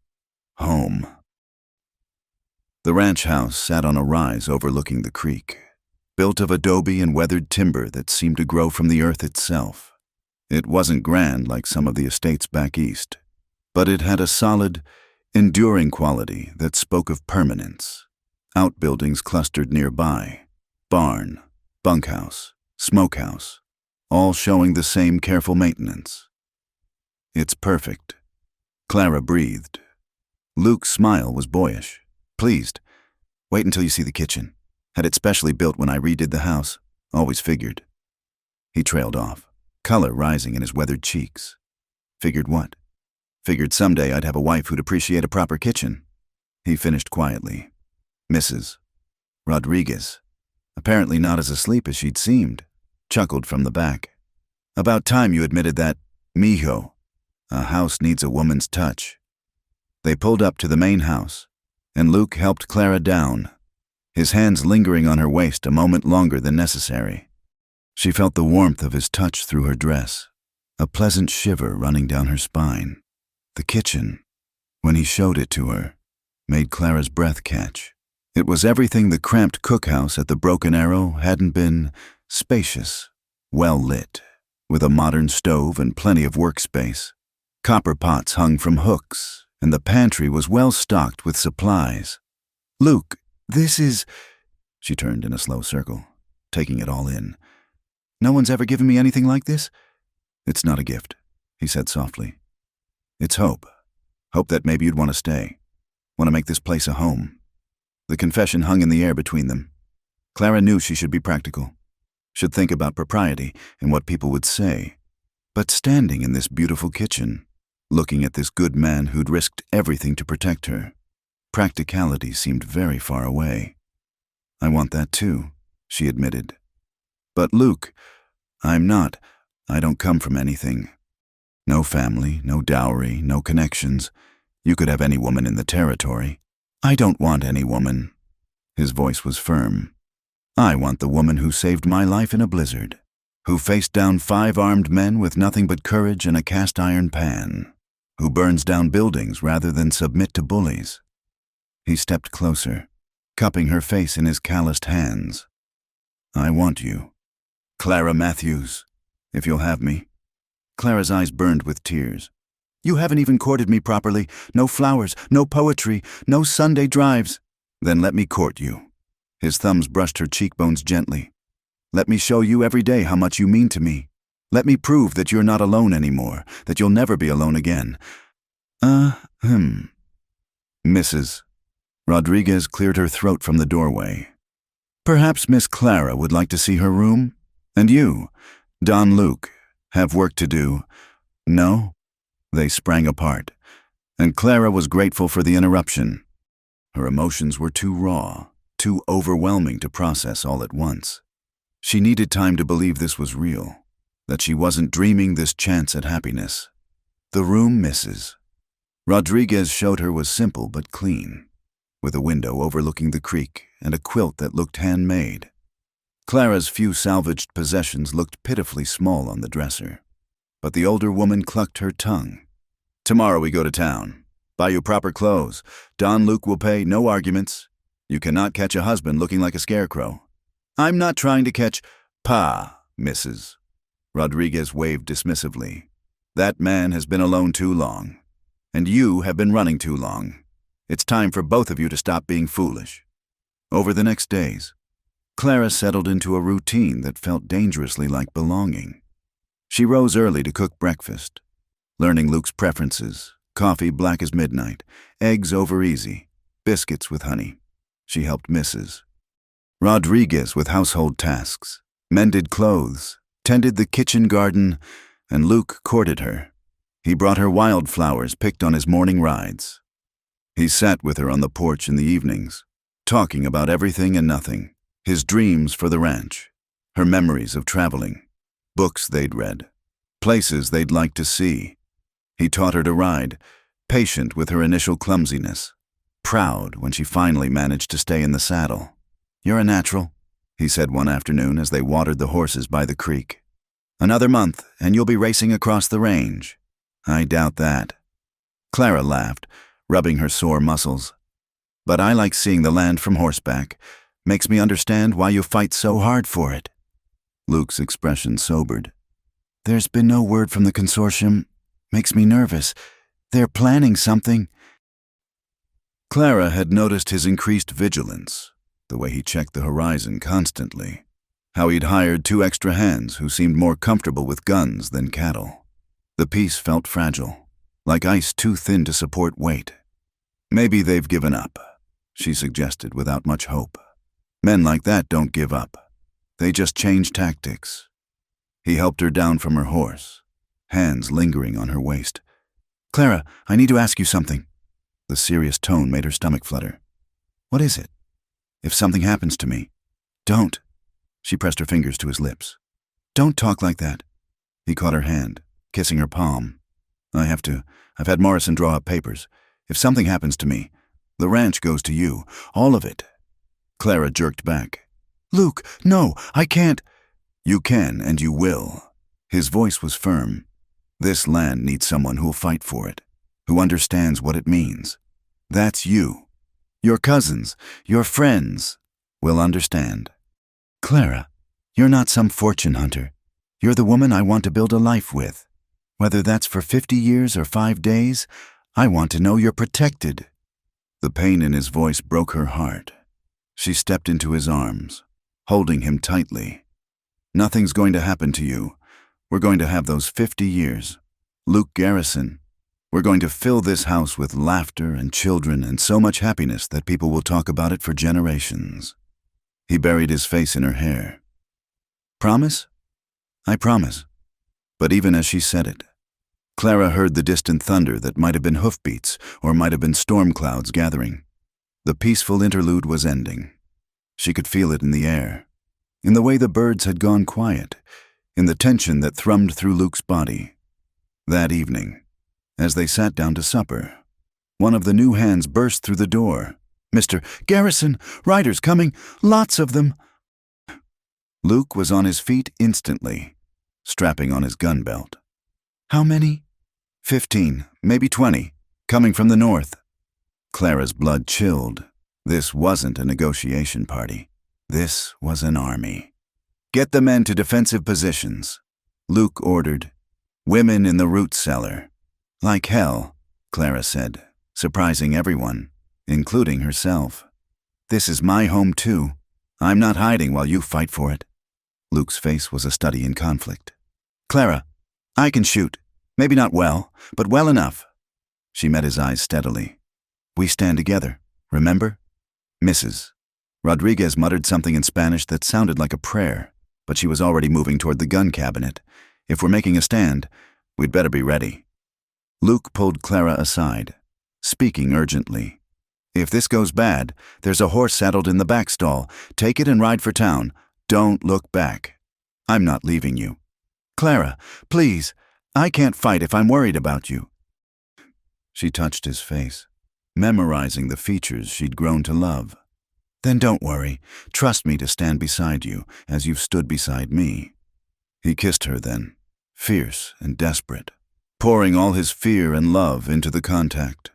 "Home." The ranch house sat on a rise overlooking the creek, built of adobe and weathered timber that seemed to grow from the earth itself. It wasn't grand like some of the estates back east, but it had a solid, enduring quality that spoke of permanence. Outbuildings clustered nearby, barn, bunkhouse, smokehouse, all showing the same careful maintenance. "It's perfect." Clara breathed. Luke's smile was boyish, pleased. "Wait until you see the kitchen. Had it specially built when I redid the house. Always figured." He trailed off, color rising in his weathered cheeks. "Figured what?" "Figured someday I'd have a wife who'd appreciate a proper kitchen." He finished quietly. Mrs. Rodriguez, apparently not as asleep as she'd seemed, chuckled from the back. "About time you admitted that, mijo. A house needs a woman's touch." They pulled up to the main house, and Luke helped Clara down, his hands lingering on her waist a moment longer than necessary. She felt the warmth of his touch through her dress, a pleasant shiver running down her spine. The kitchen, when he showed it to her, made Clara's breath catch. It was everything the cramped cookhouse at the Broken Arrow hadn't been: spacious, well lit, with a modern stove and plenty of workspace. Copper pots hung from hooks, and the pantry was well stocked with supplies. "Luke, this is—" She turned in a slow circle, taking it all in. "No one's ever given me anything like this?" "It's not a gift," he said softly. "It's hope. Hope that maybe you'd want to stay. Want to make this place a home." The confession hung in the air between them. Clara knew she should be practical, should think about propriety and what people would say. But standing in this beautiful kitchen, looking at this good man who'd risked everything to protect her, practicality seemed very far away. "I want that too," she admitted. "But Luke, I don't come from anything. No family, no dowry, no connections. You could have any woman in the territory. I don't want any woman." His voice was firm. "I want the woman who saved my life in a blizzard, who faced down 5 armed men with nothing but courage and a cast-iron pan, who burns down buildings rather than submit to bullies. He stepped closer, cupping her face in his calloused hands. I want you. Clara Matthews, if you'll have me. Clara's eyes burned with tears. You haven't even courted me properly. No flowers, no poetry, no Sunday drives. Then let me court you. His thumbs brushed her cheekbones gently. Let me show you every day how much you mean to me. Let me prove that you're not alone anymore, that you'll never be alone again. Mrs. Rodriguez cleared her throat from the doorway. Perhaps Miss Clara would like to see her room? And you, Don Luke, have work to do? No? They sprang apart, and Clara was grateful for the interruption. Her emotions were too raw, too overwhelming to process all at once. She needed time to believe this was real, that she wasn't dreaming this chance at happiness. The room, Mrs. Rodriguez showed her, was simple but clean, with a window overlooking the creek and a quilt that looked handmade. Clara's few salvaged possessions looked pitifully small on the dresser, but the older woman clucked her tongue. Tomorrow we go to town. Buy you proper clothes. Don Luke will pay, no arguments. You cannot catch a husband looking like a scarecrow. I'm not trying to catch Pa, Mrs. Rodriguez waved dismissively. That man has been alone too long, and you have been running too long. It's time for both of you to stop being foolish. Over the next days, Clara settled into a routine that felt dangerously like belonging. She rose early to cook breakfast, learning Luke's preferences: coffee black as midnight, eggs over easy, biscuits with honey. She helped Mrs. Rodriguez with household tasks, mended clothes, tended the kitchen garden, and Luke courted her. He brought her wildflowers picked on his morning rides. He sat with her on the porch in the evenings, talking about everything and nothing, his dreams for the ranch, her memories of traveling, books they'd read, places they'd like to see. He taught her to ride, patient with her initial clumsiness, proud when she finally managed to stay in the saddle. You're a natural, he said one afternoon as they watered the horses by the creek. Another month, and you'll be racing across the range. I doubt that. Clara laughed, rubbing her sore muscles. But I like seeing the land from horseback. Makes me understand why you fight so hard for it. Luke's expression sobered. There's been no word from the consortium. Makes me nervous. They're planning something. Clara had noticed his increased vigilance, the way he checked the horizon constantly, how he'd hired 2 extra hands who seemed more comfortable with guns than cattle. The peace felt fragile, like ice too thin to support weight. Maybe they've given up, she suggested without much hope. Men like that don't give up. They just change tactics. He helped her down from her horse, hands lingering on her waist. Clara, I need to ask you something. The serious tone made her stomach flutter. What is it? If something happens to me, don't. She pressed her fingers to his lips. Don't talk like that. He caught her hand, kissing her palm. I've had Morrison draw up papers. If something happens to me, the ranch goes to you, all of it. Clara jerked back. Luke, no, I can't. You can and you will. His voice was firm. This land needs someone who'll fight for it, who understands what it means. That's you. Your cousins, your friends will understand. Clara, you're not some fortune hunter. You're the woman I want to build a life with. Whether that's for 50 years or 5 days, I want to know you're protected. The pain in his voice broke her heart. She stepped into his arms, holding him tightly. Nothing's going to happen to you. We're going to have those 50 years. Luke Garrison. We're going to fill this house with laughter and children and so much happiness that people will talk about it for generations. He buried his face in her hair. Promise? I promise. But even as she said it, Clara heard the distant thunder that might have been hoofbeats or might have been storm clouds gathering. The peaceful interlude was ending. She could feel it in the air, in the way the birds had gone quiet, in the tension that thrummed through Luke's body. That evening, as they sat down to supper, one of the new hands burst through the door. Mr. Garrison, riders coming, lots of them. Luke was on his feet instantly, strapping on his gun belt. How many? 15, maybe 20, coming from the north. Clara's blood chilled. This wasn't a negotiation party. This was an army. Get the men to defensive positions, Luke ordered. Women in the root cellar. Like hell, Clara said, surprising everyone, including herself. This is my home too. I'm not hiding while you fight for it. Luke's face was a study in conflict. Clara, I can shoot. Maybe not well, but well enough. She met his eyes steadily. We stand together, remember? Mrs. Rodriguez muttered something in Spanish that sounded like a prayer, but she was already moving toward the gun cabinet. If we're making a stand, we'd better be ready. Luke pulled Clara aside, speaking urgently. If this goes bad, there's a horse saddled in the back stall. Take it and ride for town. Don't look back. I'm not leaving you. Clara, please, I can't fight if I'm worried about you. She touched his face, memorizing the features she'd grown to love. Then don't worry. Trust me to stand beside you, as you've stood beside me. He kissed her then, fierce and desperate, pouring all his fear and love into the contact.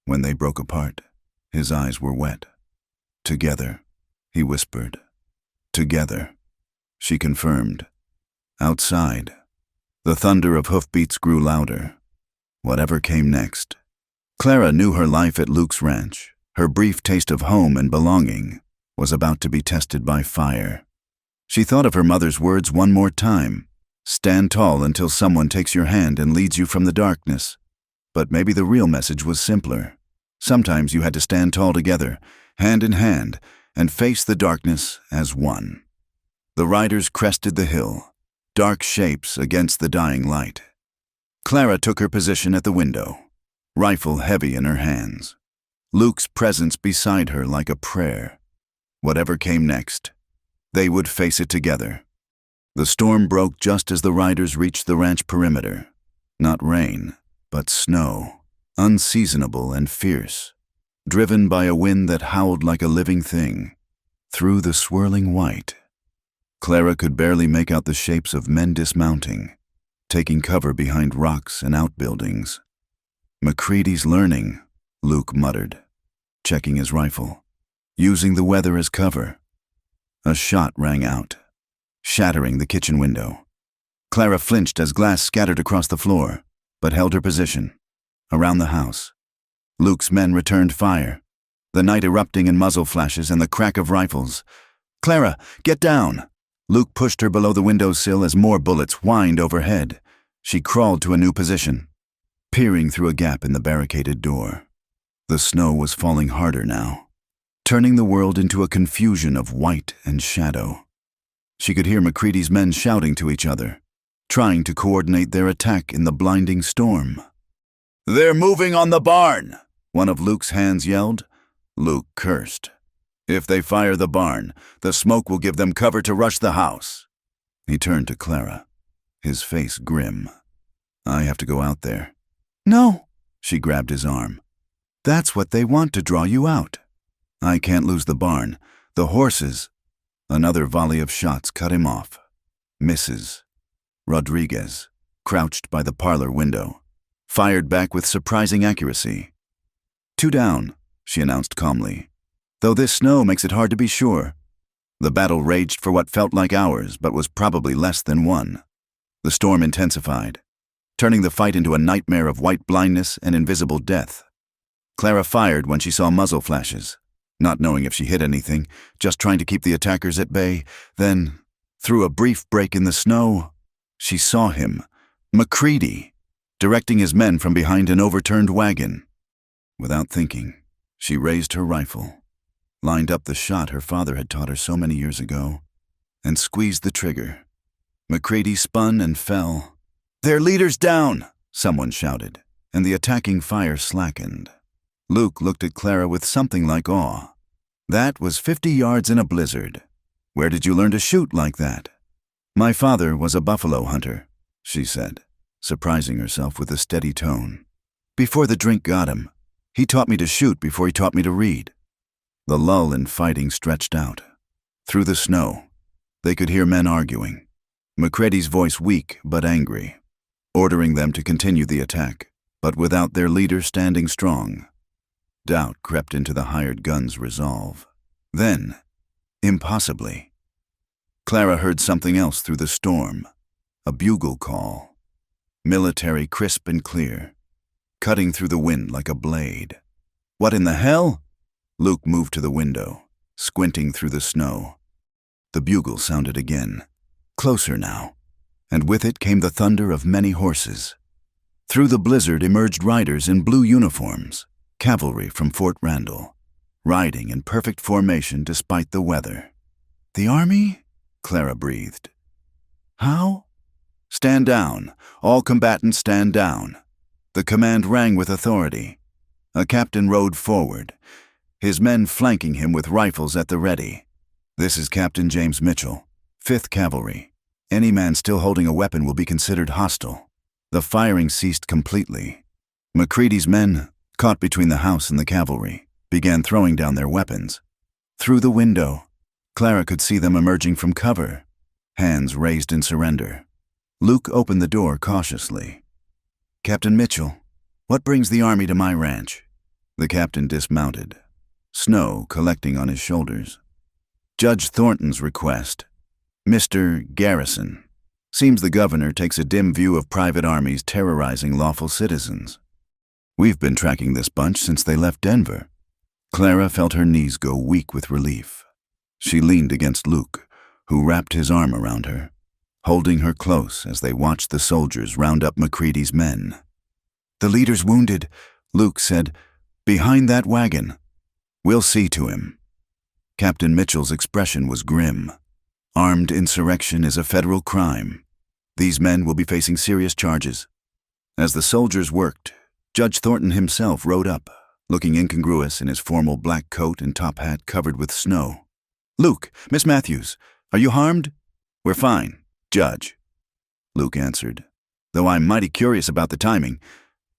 When they broke apart, his eyes were wet. Together, he whispered. Together, she confirmed. Outside, the thunder of hoofbeats grew louder. Whatever came next. Clara knew her life at Luke's ranch, her brief taste of home and belonging, was about to be tested by fire. She thought of her mother's words one more time. Stand tall until someone takes your hand and leads you from the darkness. But maybe the real message was simpler. Sometimes you had to stand tall together, hand in hand, and face the darkness as one. The riders crested the hill, dark shapes against the dying light. Clara took her position at the window, rifle heavy in her hands. Luke's presence beside her like a prayer. Whatever came next, they would face it together. The storm broke just as the riders reached the ranch perimeter. Not rain, but snow, unseasonable and fierce, driven by a wind that howled like a living thing, through the swirling white. Clara could barely make out the shapes of men dismounting, taking cover behind rocks and outbuildings. McCready's learning, Luke muttered, checking his rifle, using the weather as cover. A shot rang out, shattering the kitchen window. Clara flinched as glass scattered across the floor, but held her position. Around the house, Luke's men returned fire, the night erupting in muzzle flashes and the crack of rifles. Clara, get down! Luke pushed her below the windowsill as more bullets whined overhead. She crawled to a new position, peering through a gap in the barricaded door. The snow was falling harder now, turning the world into a confusion of white and shadow. She could hear McCready's men shouting to each other, trying to coordinate their attack in the blinding storm. "They're moving on the barn!" one of Luke's hands yelled. Luke cursed. "If they fire the barn, the smoke will give them cover to rush the house." He turned to Clara, his face grim. "I have to go out there." "No," she grabbed his arm. "That's what they want to draw you out." "I can't lose the barn. The horses." Another volley of shots cut him off. Mrs. Rodriguez, crouched by the parlor window, fired back with surprising accuracy. "Two down," she announced calmly, "though this snow makes it hard to be sure." The battle raged for what felt like hours, but was probably less than one. The storm intensified, turning the fight into a nightmare of white blindness and invisible death. Clara fired when she saw muzzle flashes, not knowing if she hit anything, just trying to keep the attackers at bay. Then, through a brief break in the snow, she saw him, McCready, directing his men from behind an overturned wagon. Without thinking, she raised her rifle, lined up the shot her father had taught her so many years ago, and squeezed the trigger. McCready spun and fell. "Their leader's down!" someone shouted, and the attacking fire slackened. Luke looked at Clara with something like awe. "That was 50 yards in a blizzard. Where did you learn to shoot like that?" "My father was a buffalo hunter," she said, surprising herself with a steady tone. "Before the drink got him, he taught me to shoot before he taught me to read." The lull in fighting stretched out. Through the snow, they could hear men arguing, McCready's voice weak but angry, ordering them to continue the attack. but without their leader standing strong. Doubt crept into the hired gun's resolve. Then, impossibly, Clara heard something else through the storm. A bugle call. Military, crisp and clear, cutting through the wind like a blade. What in the hell? Luke moved to the window, squinting through the snow. The bugle sounded again, closer now, and with it came the thunder of many horses. Through the blizzard emerged riders in blue uniforms, cavalry from Fort Randall, riding in perfect formation despite the weather. The army? Clara breathed. How? Stand down. All combatants stand down. The command rang with authority. A captain rode forward, his men flanking him with rifles at the ready. This is Captain James Mitchell, 5th Cavalry. Any man still holding a weapon will be considered hostile. The firing ceased completely. McCready's men, caught between the house and the cavalry, began throwing down their weapons. Through the window, Clara could see them emerging from cover, hands raised in surrender. Luke opened the door cautiously. Captain Mitchell, what brings the army to my ranch? The captain dismounted, snow collecting on his shoulders. Judge Thornton's request. Mr. Garrison. Seems the governor takes a dim view of private armies terrorizing lawful citizens. We've been tracking this bunch since they left Denver. Clara felt her knees go weak with relief. She leaned against Luke, who wrapped his arm around her, holding her close as they watched the soldiers round up McCready's men. The leader's wounded, Luke said. Behind that wagon. We'll see to him. Captain Mitchell's expression was grim. Armed insurrection is a federal crime. These men will be facing serious charges. As the soldiers worked, Judge Thornton himself rode up, looking incongruous in his formal black coat and top hat covered with snow. Luke, Miss Matthews, are you harmed? We're fine, Judge, Luke answered, though I'm mighty curious about the timing.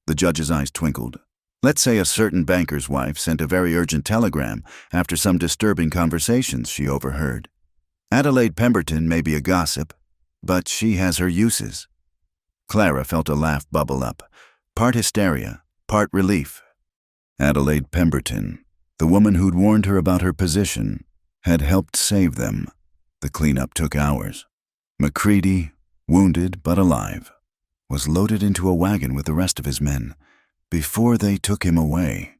The judge's eyes twinkled. Let's say a certain banker's wife sent a very urgent telegram after some disturbing conversations she overheard. Adelaide Pemberton may be a gossip, but she has her uses. Clara felt a laugh bubble up, part hysteria, part relief. Adelaide Pemberton, the woman who'd warned her about her position, had helped save them. The cleanup took hours. McCready, wounded but alive, was loaded into a wagon with the rest of his men. Before they took him away,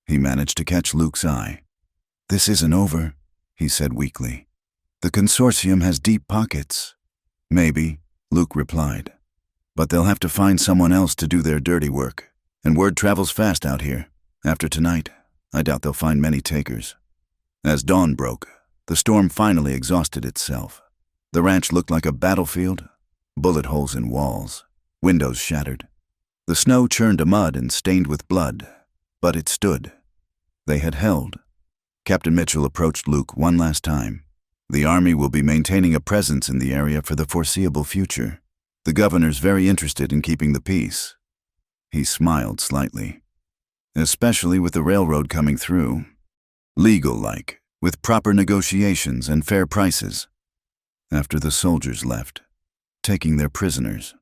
he managed to catch Luke's eye. This isn't over, he said weakly. The consortium has deep pockets. Maybe, Luke replied. But they'll have to find someone else to do their dirty work. And word travels fast out here. After tonight, I doubt they'll find many takers. As dawn broke, the storm finally exhausted itself. The ranch looked like a battlefield, bullet holes in walls, windows shattered. The snow churned to mud and stained with blood, but it stood. They had held. Captain Mitchell approached Luke one last time. The army will be maintaining a presence in the area for the foreseeable future. The governor's very interested in keeping the peace. He smiled slightly. Especially with the railroad coming through. Legal-like, with proper negotiations and fair prices. After the soldiers left, taking their prisoners,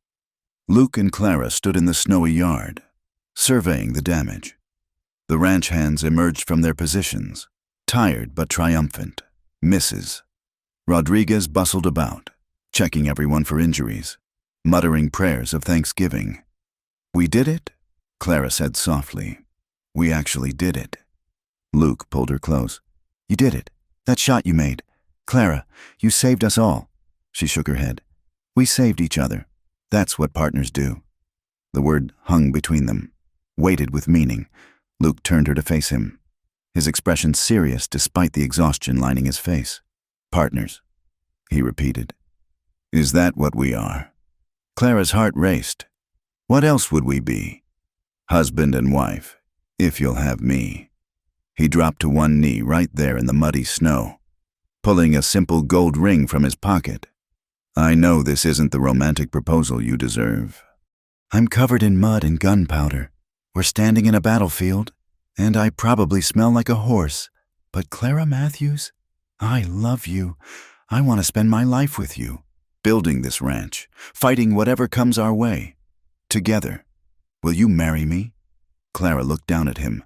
Luke and Clara stood in the snowy yard, surveying the damage. The ranch hands emerged from their positions, tired but triumphant. Misses. Rodriguez bustled about, checking everyone for injuries, muttering prayers of thanksgiving. We did it, Clara said softly. We actually did it. Luke pulled her close. You did it. That shot you made. Clara, you saved us all. She shook her head. We saved each other. That's what partners do. The word hung between them, weighted with meaning. Luke turned her to face him, his expression serious despite the exhaustion lining his face. Partners, he repeated. Is that what we are? Clara's heart raced. What else would we be? Husband and wife, if you'll have me. He dropped to one knee right there in the muddy snow, pulling a simple gold ring from his pocket. I know this isn't the romantic proposal you deserve. I'm covered in mud and gunpowder. We're standing in a battlefield, and I probably smell like a horse. But Clara Matthews, I love you. I want to spend my life with you, building this ranch, fighting whatever comes our way, together. Will you marry me?" Clara looked down at him.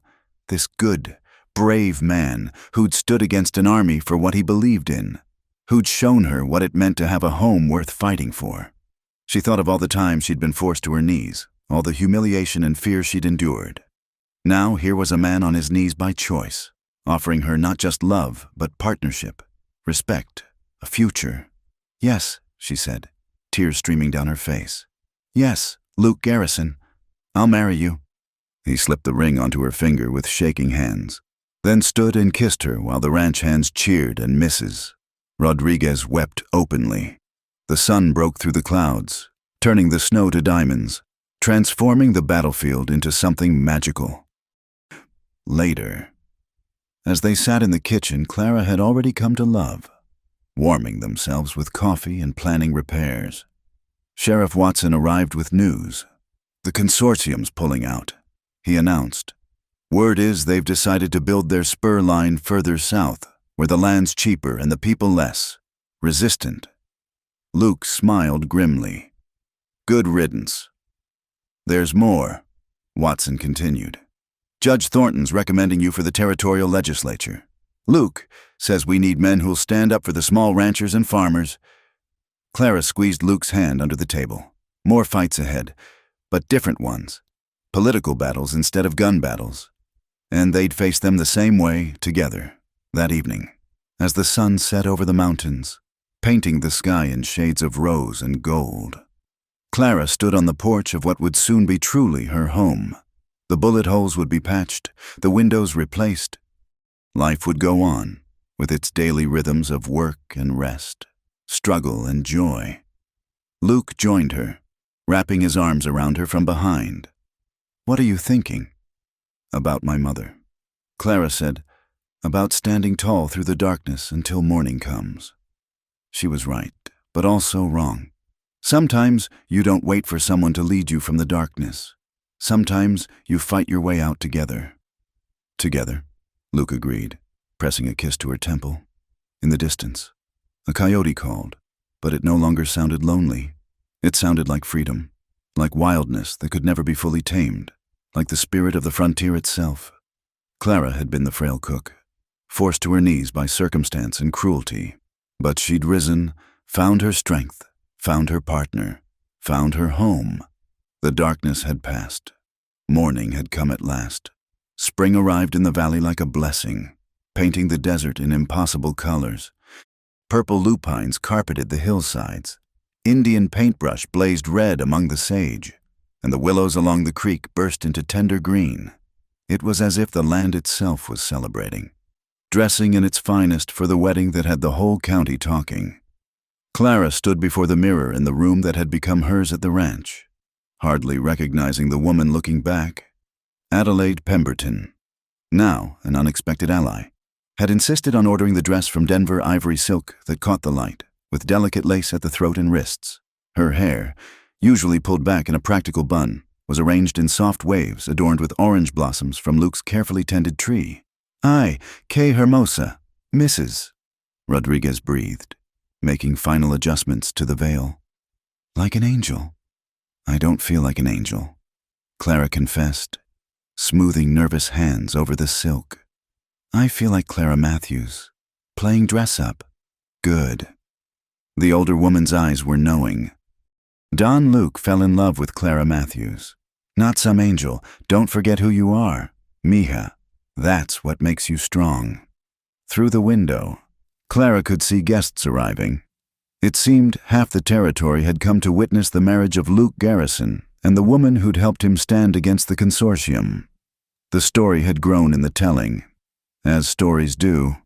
This good, brave man who'd stood against an army for what he believed in, who'd shown her what it meant to have a home worth fighting for. She thought of all the times she'd been forced to her knees, all the humiliation and fear she'd endured. Now here was a man on his knees by choice, offering her not just love, but partnership, respect, a future. "Yes," she said, tears streaming down her face. "Yes, Luke Garrison, I'll marry you." He slipped the ring onto her finger with shaking hands, then stood and kissed her while the ranch hands cheered and Mrs. Rodriguez wept openly. The sun broke through the clouds, turning the snow to diamonds, transforming the battlefield into something magical. Later, as they sat in the kitchen, Clara had already come to love, warming themselves with coffee and planning repairs. Sheriff Watson arrived with news. "The consortium's pulling out," he announced. "Word is they've decided to build their spur line further south, where the land's cheaper and the people less resistant." Luke smiled grimly. "Good riddance." "There's more," Watson continued. "Judge Thornton's recommending you for the territorial legislature. Luke says we need men who'll stand up for the small ranchers and farmers." Clara squeezed Luke's hand under the table. More fights ahead, but different ones. Political battles instead of gun battles. And they'd face them the same way, together, that evening, as the sun set over the mountains, painting the sky in shades of rose and gold. Clara stood on the porch of what would soon be truly her home. The bullet holes would be patched, the windows replaced. Life would go on, with its daily rhythms of work and rest, struggle and joy. Luke joined her, wrapping his arms around her from behind. "What are you thinking?" "About my mother," Clara said, "about standing tall through the darkness until morning comes. She was right, but also wrong. Sometimes you don't wait for someone to lead you from the darkness. Sometimes you fight your way out together." "Together," Luke agreed, pressing a kiss to her temple. In the distance, a coyote called, but it no longer sounded lonely. It sounded like freedom, like wildness that could never be fully tamed, like the spirit of the frontier itself. Clara had been the frail cook, forced to her knees by circumstance and cruelty. But she'd risen, found her strength, found her partner, found her home. The darkness had passed. Morning had come at last. Spring arrived in the valley like a blessing, painting the desert in impossible colors. Purple lupines carpeted the hillsides. Indian paintbrush blazed red among the sage, and the willows along the creek burst into tender green. It was as if the land itself was celebrating, dressing in its finest for the wedding that had the whole county talking. Clara stood before the mirror in the room that had become hers at the ranch, hardly recognizing the woman looking back. Adelaide Pemberton, now an unexpected ally, had insisted on ordering the dress from Denver ivory silk that caught the light, with delicate lace at the throat and wrists. Her hair, usually pulled back in a practical bun, was arranged in soft waves adorned with orange blossoms from Luke's carefully tended tree. "I, Kay Hermosa, Mrs." Rodriguez breathed, making final adjustments to the veil. "Like an angel." "I don't feel like an angel," Clara confessed, smoothing nervous hands over the silk. "I feel like Clara Matthews, playing dress-up." "Good." The older woman's eyes were knowing. Don Luke fell in love with Clara Matthews. Not some angel. Don't forget who you are, mija. That's what makes you strong. Through the window, Clara could see guests arriving. It seemed half the territory had come to witness the marriage of Luke Garrison and the woman who'd helped him stand against the consortium. The story had grown in the telling, as stories do,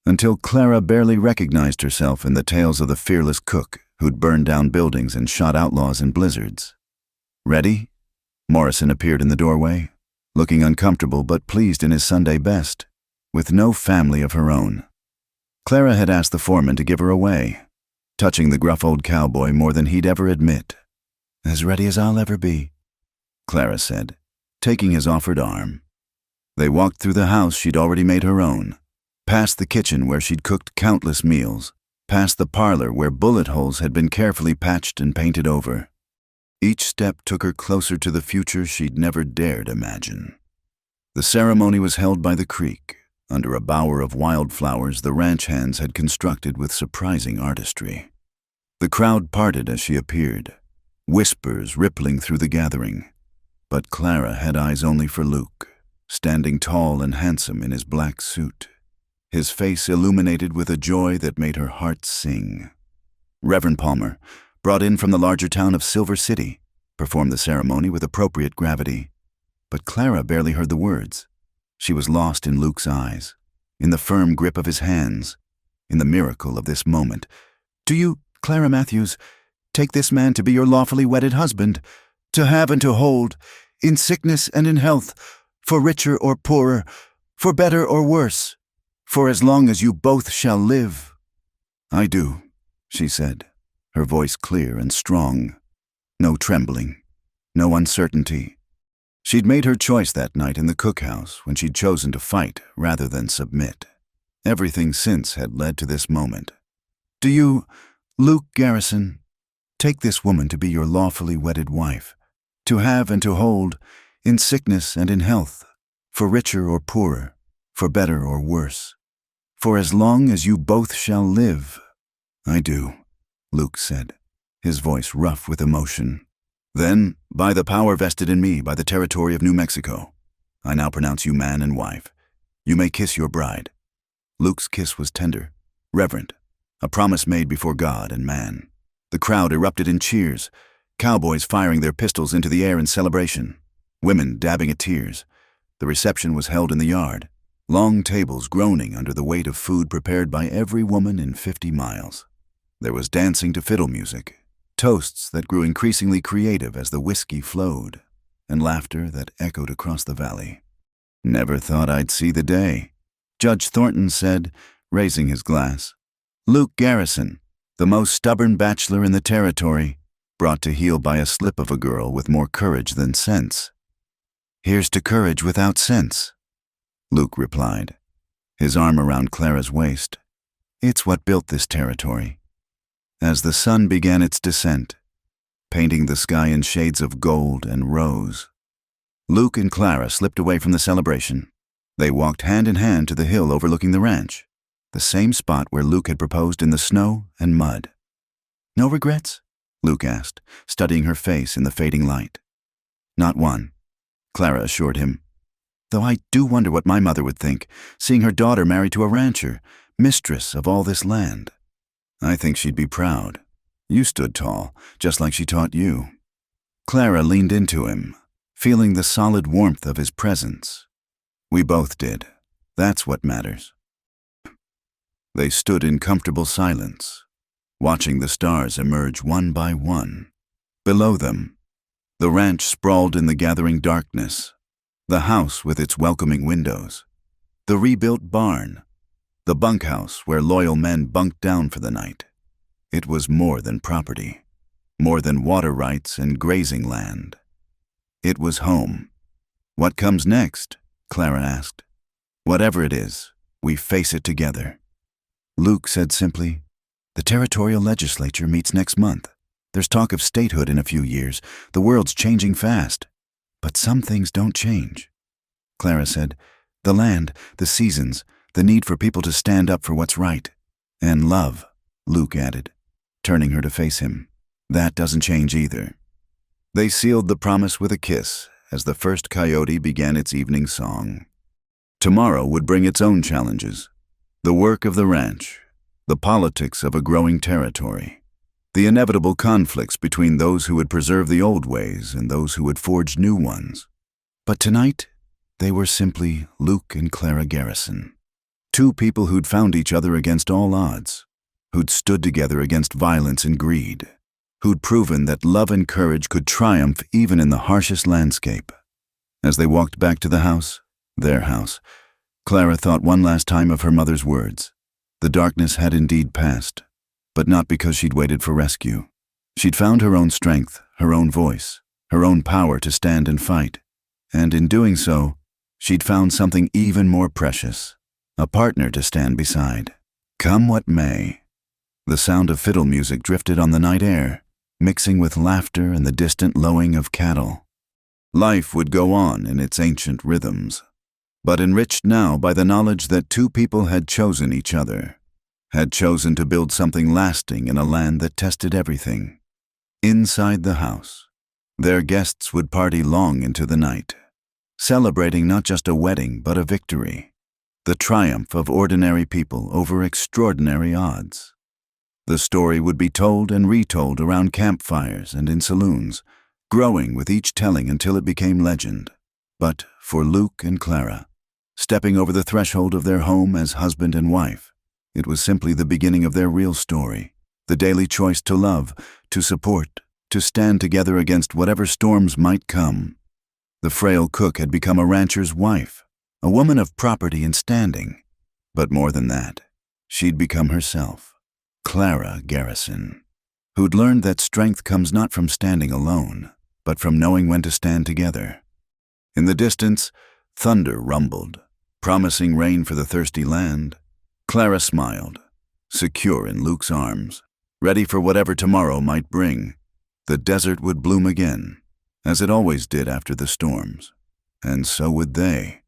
until Clara barely recognized herself in the tales of the fearless cook who'd burned down buildings and shot outlaws in blizzards. "Ready?" Morrison appeared in the doorway, looking uncomfortable but pleased in his Sunday best, with no family of her own. Clara had asked the foreman to give her away, touching the gruff old cowboy more than he'd ever admit. "As ready as I'll ever be," Clara said, taking his offered arm. They walked through the house she'd already made her own, past the kitchen where she'd cooked countless meals, past the parlor where bullet holes had been carefully patched and painted over. Each step took her closer to the future she'd never dared imagine. The ceremony was held by the creek, under a bower of wildflowers the ranch hands had constructed with surprising artistry. The crowd parted as she appeared, whispers rippling through the gathering. But Clara had eyes only for Luke, standing tall and handsome in his black suit, his face illuminated with a joy that made her heart sing. Reverend Palmer, brought in from the larger town of Silver City, performed the ceremony with appropriate gravity. But Clara barely heard the words. She was lost in Luke's eyes, in the firm grip of his hands, in the miracle of this moment. "Do you, Clara Matthews, take this man to be your lawfully wedded husband, to have and to hold, in sickness and in health, for richer or poorer, for better or worse, for as long as you both shall live?" "I do," she said, her voice clear and strong. No trembling, no uncertainty. She'd made her choice that night in the cookhouse when she'd chosen to fight rather than submit. Everything since had led to this moment. "Do you, Luke Garrison, take this woman to be your lawfully wedded wife, to have and to hold, in sickness and in health, for richer or poorer, for better or worse, for as long as you both shall live?" "I do," Luke said, his voice rough with emotion. "Then, by the power vested in me by the territory of New Mexico, I now pronounce you man and wife. You may kiss your bride." Luke's kiss was tender, reverent, a promise made before God and man. The crowd erupted in cheers, cowboys firing their pistols into the air in celebration, women dabbing at tears. The reception was held in the yard, long tables groaning under the weight of food prepared by every woman in 50 miles. There was dancing to fiddle music, toasts that grew increasingly creative as the whiskey flowed, and laughter that echoed across the valley. "Never thought I'd see the day," Judge Thornton said, raising his glass. "Luke Garrison, the most stubborn bachelor in the territory, brought to heel by a slip of a girl with more courage than sense." "Here's to courage without sense," Luke replied, his arm around Clara's waist. "It's what built this territory." As the sun began its descent, painting the sky in shades of gold and rose, Luke and Clara slipped away from the celebration. They walked hand in hand to the hill overlooking the ranch, the same spot where Luke had proposed in the snow and mud. "No regrets?" Luke asked, studying her face in the fading light. "Not one," Clara assured him. "Though I do wonder what my mother would think, seeing her daughter married to a rancher, mistress of all this land." "I think she'd be proud. You stood tall, just like she taught you." Clara leaned into him, feeling the solid warmth of his presence. "We both did. That's what matters." They stood in comfortable silence, watching the stars emerge one by one. Below them, the ranch sprawled in the gathering darkness, the house with its welcoming windows, the rebuilt barn, the bunkhouse where loyal men bunked down for the night. It was more than property, more than water rights and grazing land. It was home. "What comes next?" Clara asked. "Whatever it is, we face it together." Luke said simply, "The territorial legislature meets next month. There's talk of statehood in a few years. The world's changing fast. But some things don't change." Clara said, "The land, the seasons, the need for people to stand up for what's right. And love," Luke added, turning her to face him. "That doesn't change either." They sealed the promise with a kiss as the first coyote began its evening song. Tomorrow would bring its own challenges. The work of the ranch, the politics of a growing territory, the inevitable conflicts between those who would preserve the old ways and those who would forge new ones. But tonight, they were simply Luke and Clara Garrison. Two people who'd found each other against all odds, who'd stood together against violence and greed, who'd proven that love and courage could triumph even in the harshest landscape. As they walked back to the house, their house, Clara thought one last time of her mother's words. The darkness had indeed passed, but not because she'd waited for rescue. She'd found her own strength, her own voice, her own power to stand and fight. And in doing so, she'd found something even more precious. A partner to stand beside. Come what may. The sound of fiddle music drifted on the night air, mixing with laughter and the distant lowing of cattle. Life would go on in its ancient rhythms, but enriched now by the knowledge that two people had chosen each other, had chosen to build something lasting in a land that tested everything. Inside the house, their guests would party long into the night, celebrating not just a wedding but a victory, the triumph of ordinary people over extraordinary odds. The story would be told and retold around campfires and in saloons, growing with each telling until it became legend. But for Luke and Clara, stepping over the threshold of their home as husband and wife, it was simply the beginning of their real story, the daily choice to love, to support, to stand together against whatever storms might come. The frail cook had become a rancher's wife, a woman of property and standing. But more than that, she'd become herself, Clara Garrison, who'd learned that strength comes not from standing alone, but from knowing when to stand together. In the distance, thunder rumbled, promising rain for the thirsty land. Clara smiled, secure in Luke's arms, ready for whatever tomorrow might bring. The desert would bloom again, as it always did after the storms, and so would they,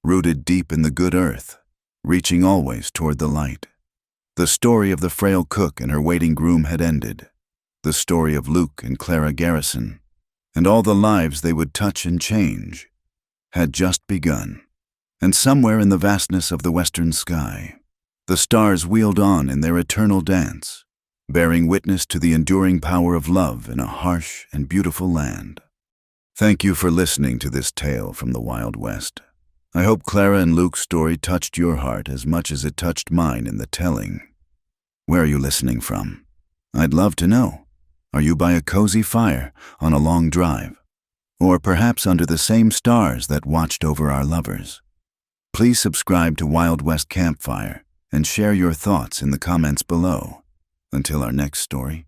rooted deep in the good earth, reaching always toward the light. The story of the frail cook and her waiting groom had ended. The story of Luke and Clara Garrison, and all the lives they would touch and change, had just begun. And somewhere in the vastness of the western sky, the stars wheeled on in their eternal dance, bearing witness to the enduring power of love in a harsh and beautiful land. Thank you for listening to this tale from the Wild West. I hope Clara and Luke's story touched your heart as much as it touched mine in the telling. Where are you listening from? I'd love to know. Are you by a cozy fire on a long drive? Or perhaps under the same stars that watched over our lovers? Please subscribe to Wild West Campfire and share your thoughts in the comments below. Until our next story,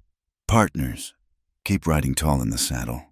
partners, keep riding tall in the saddle.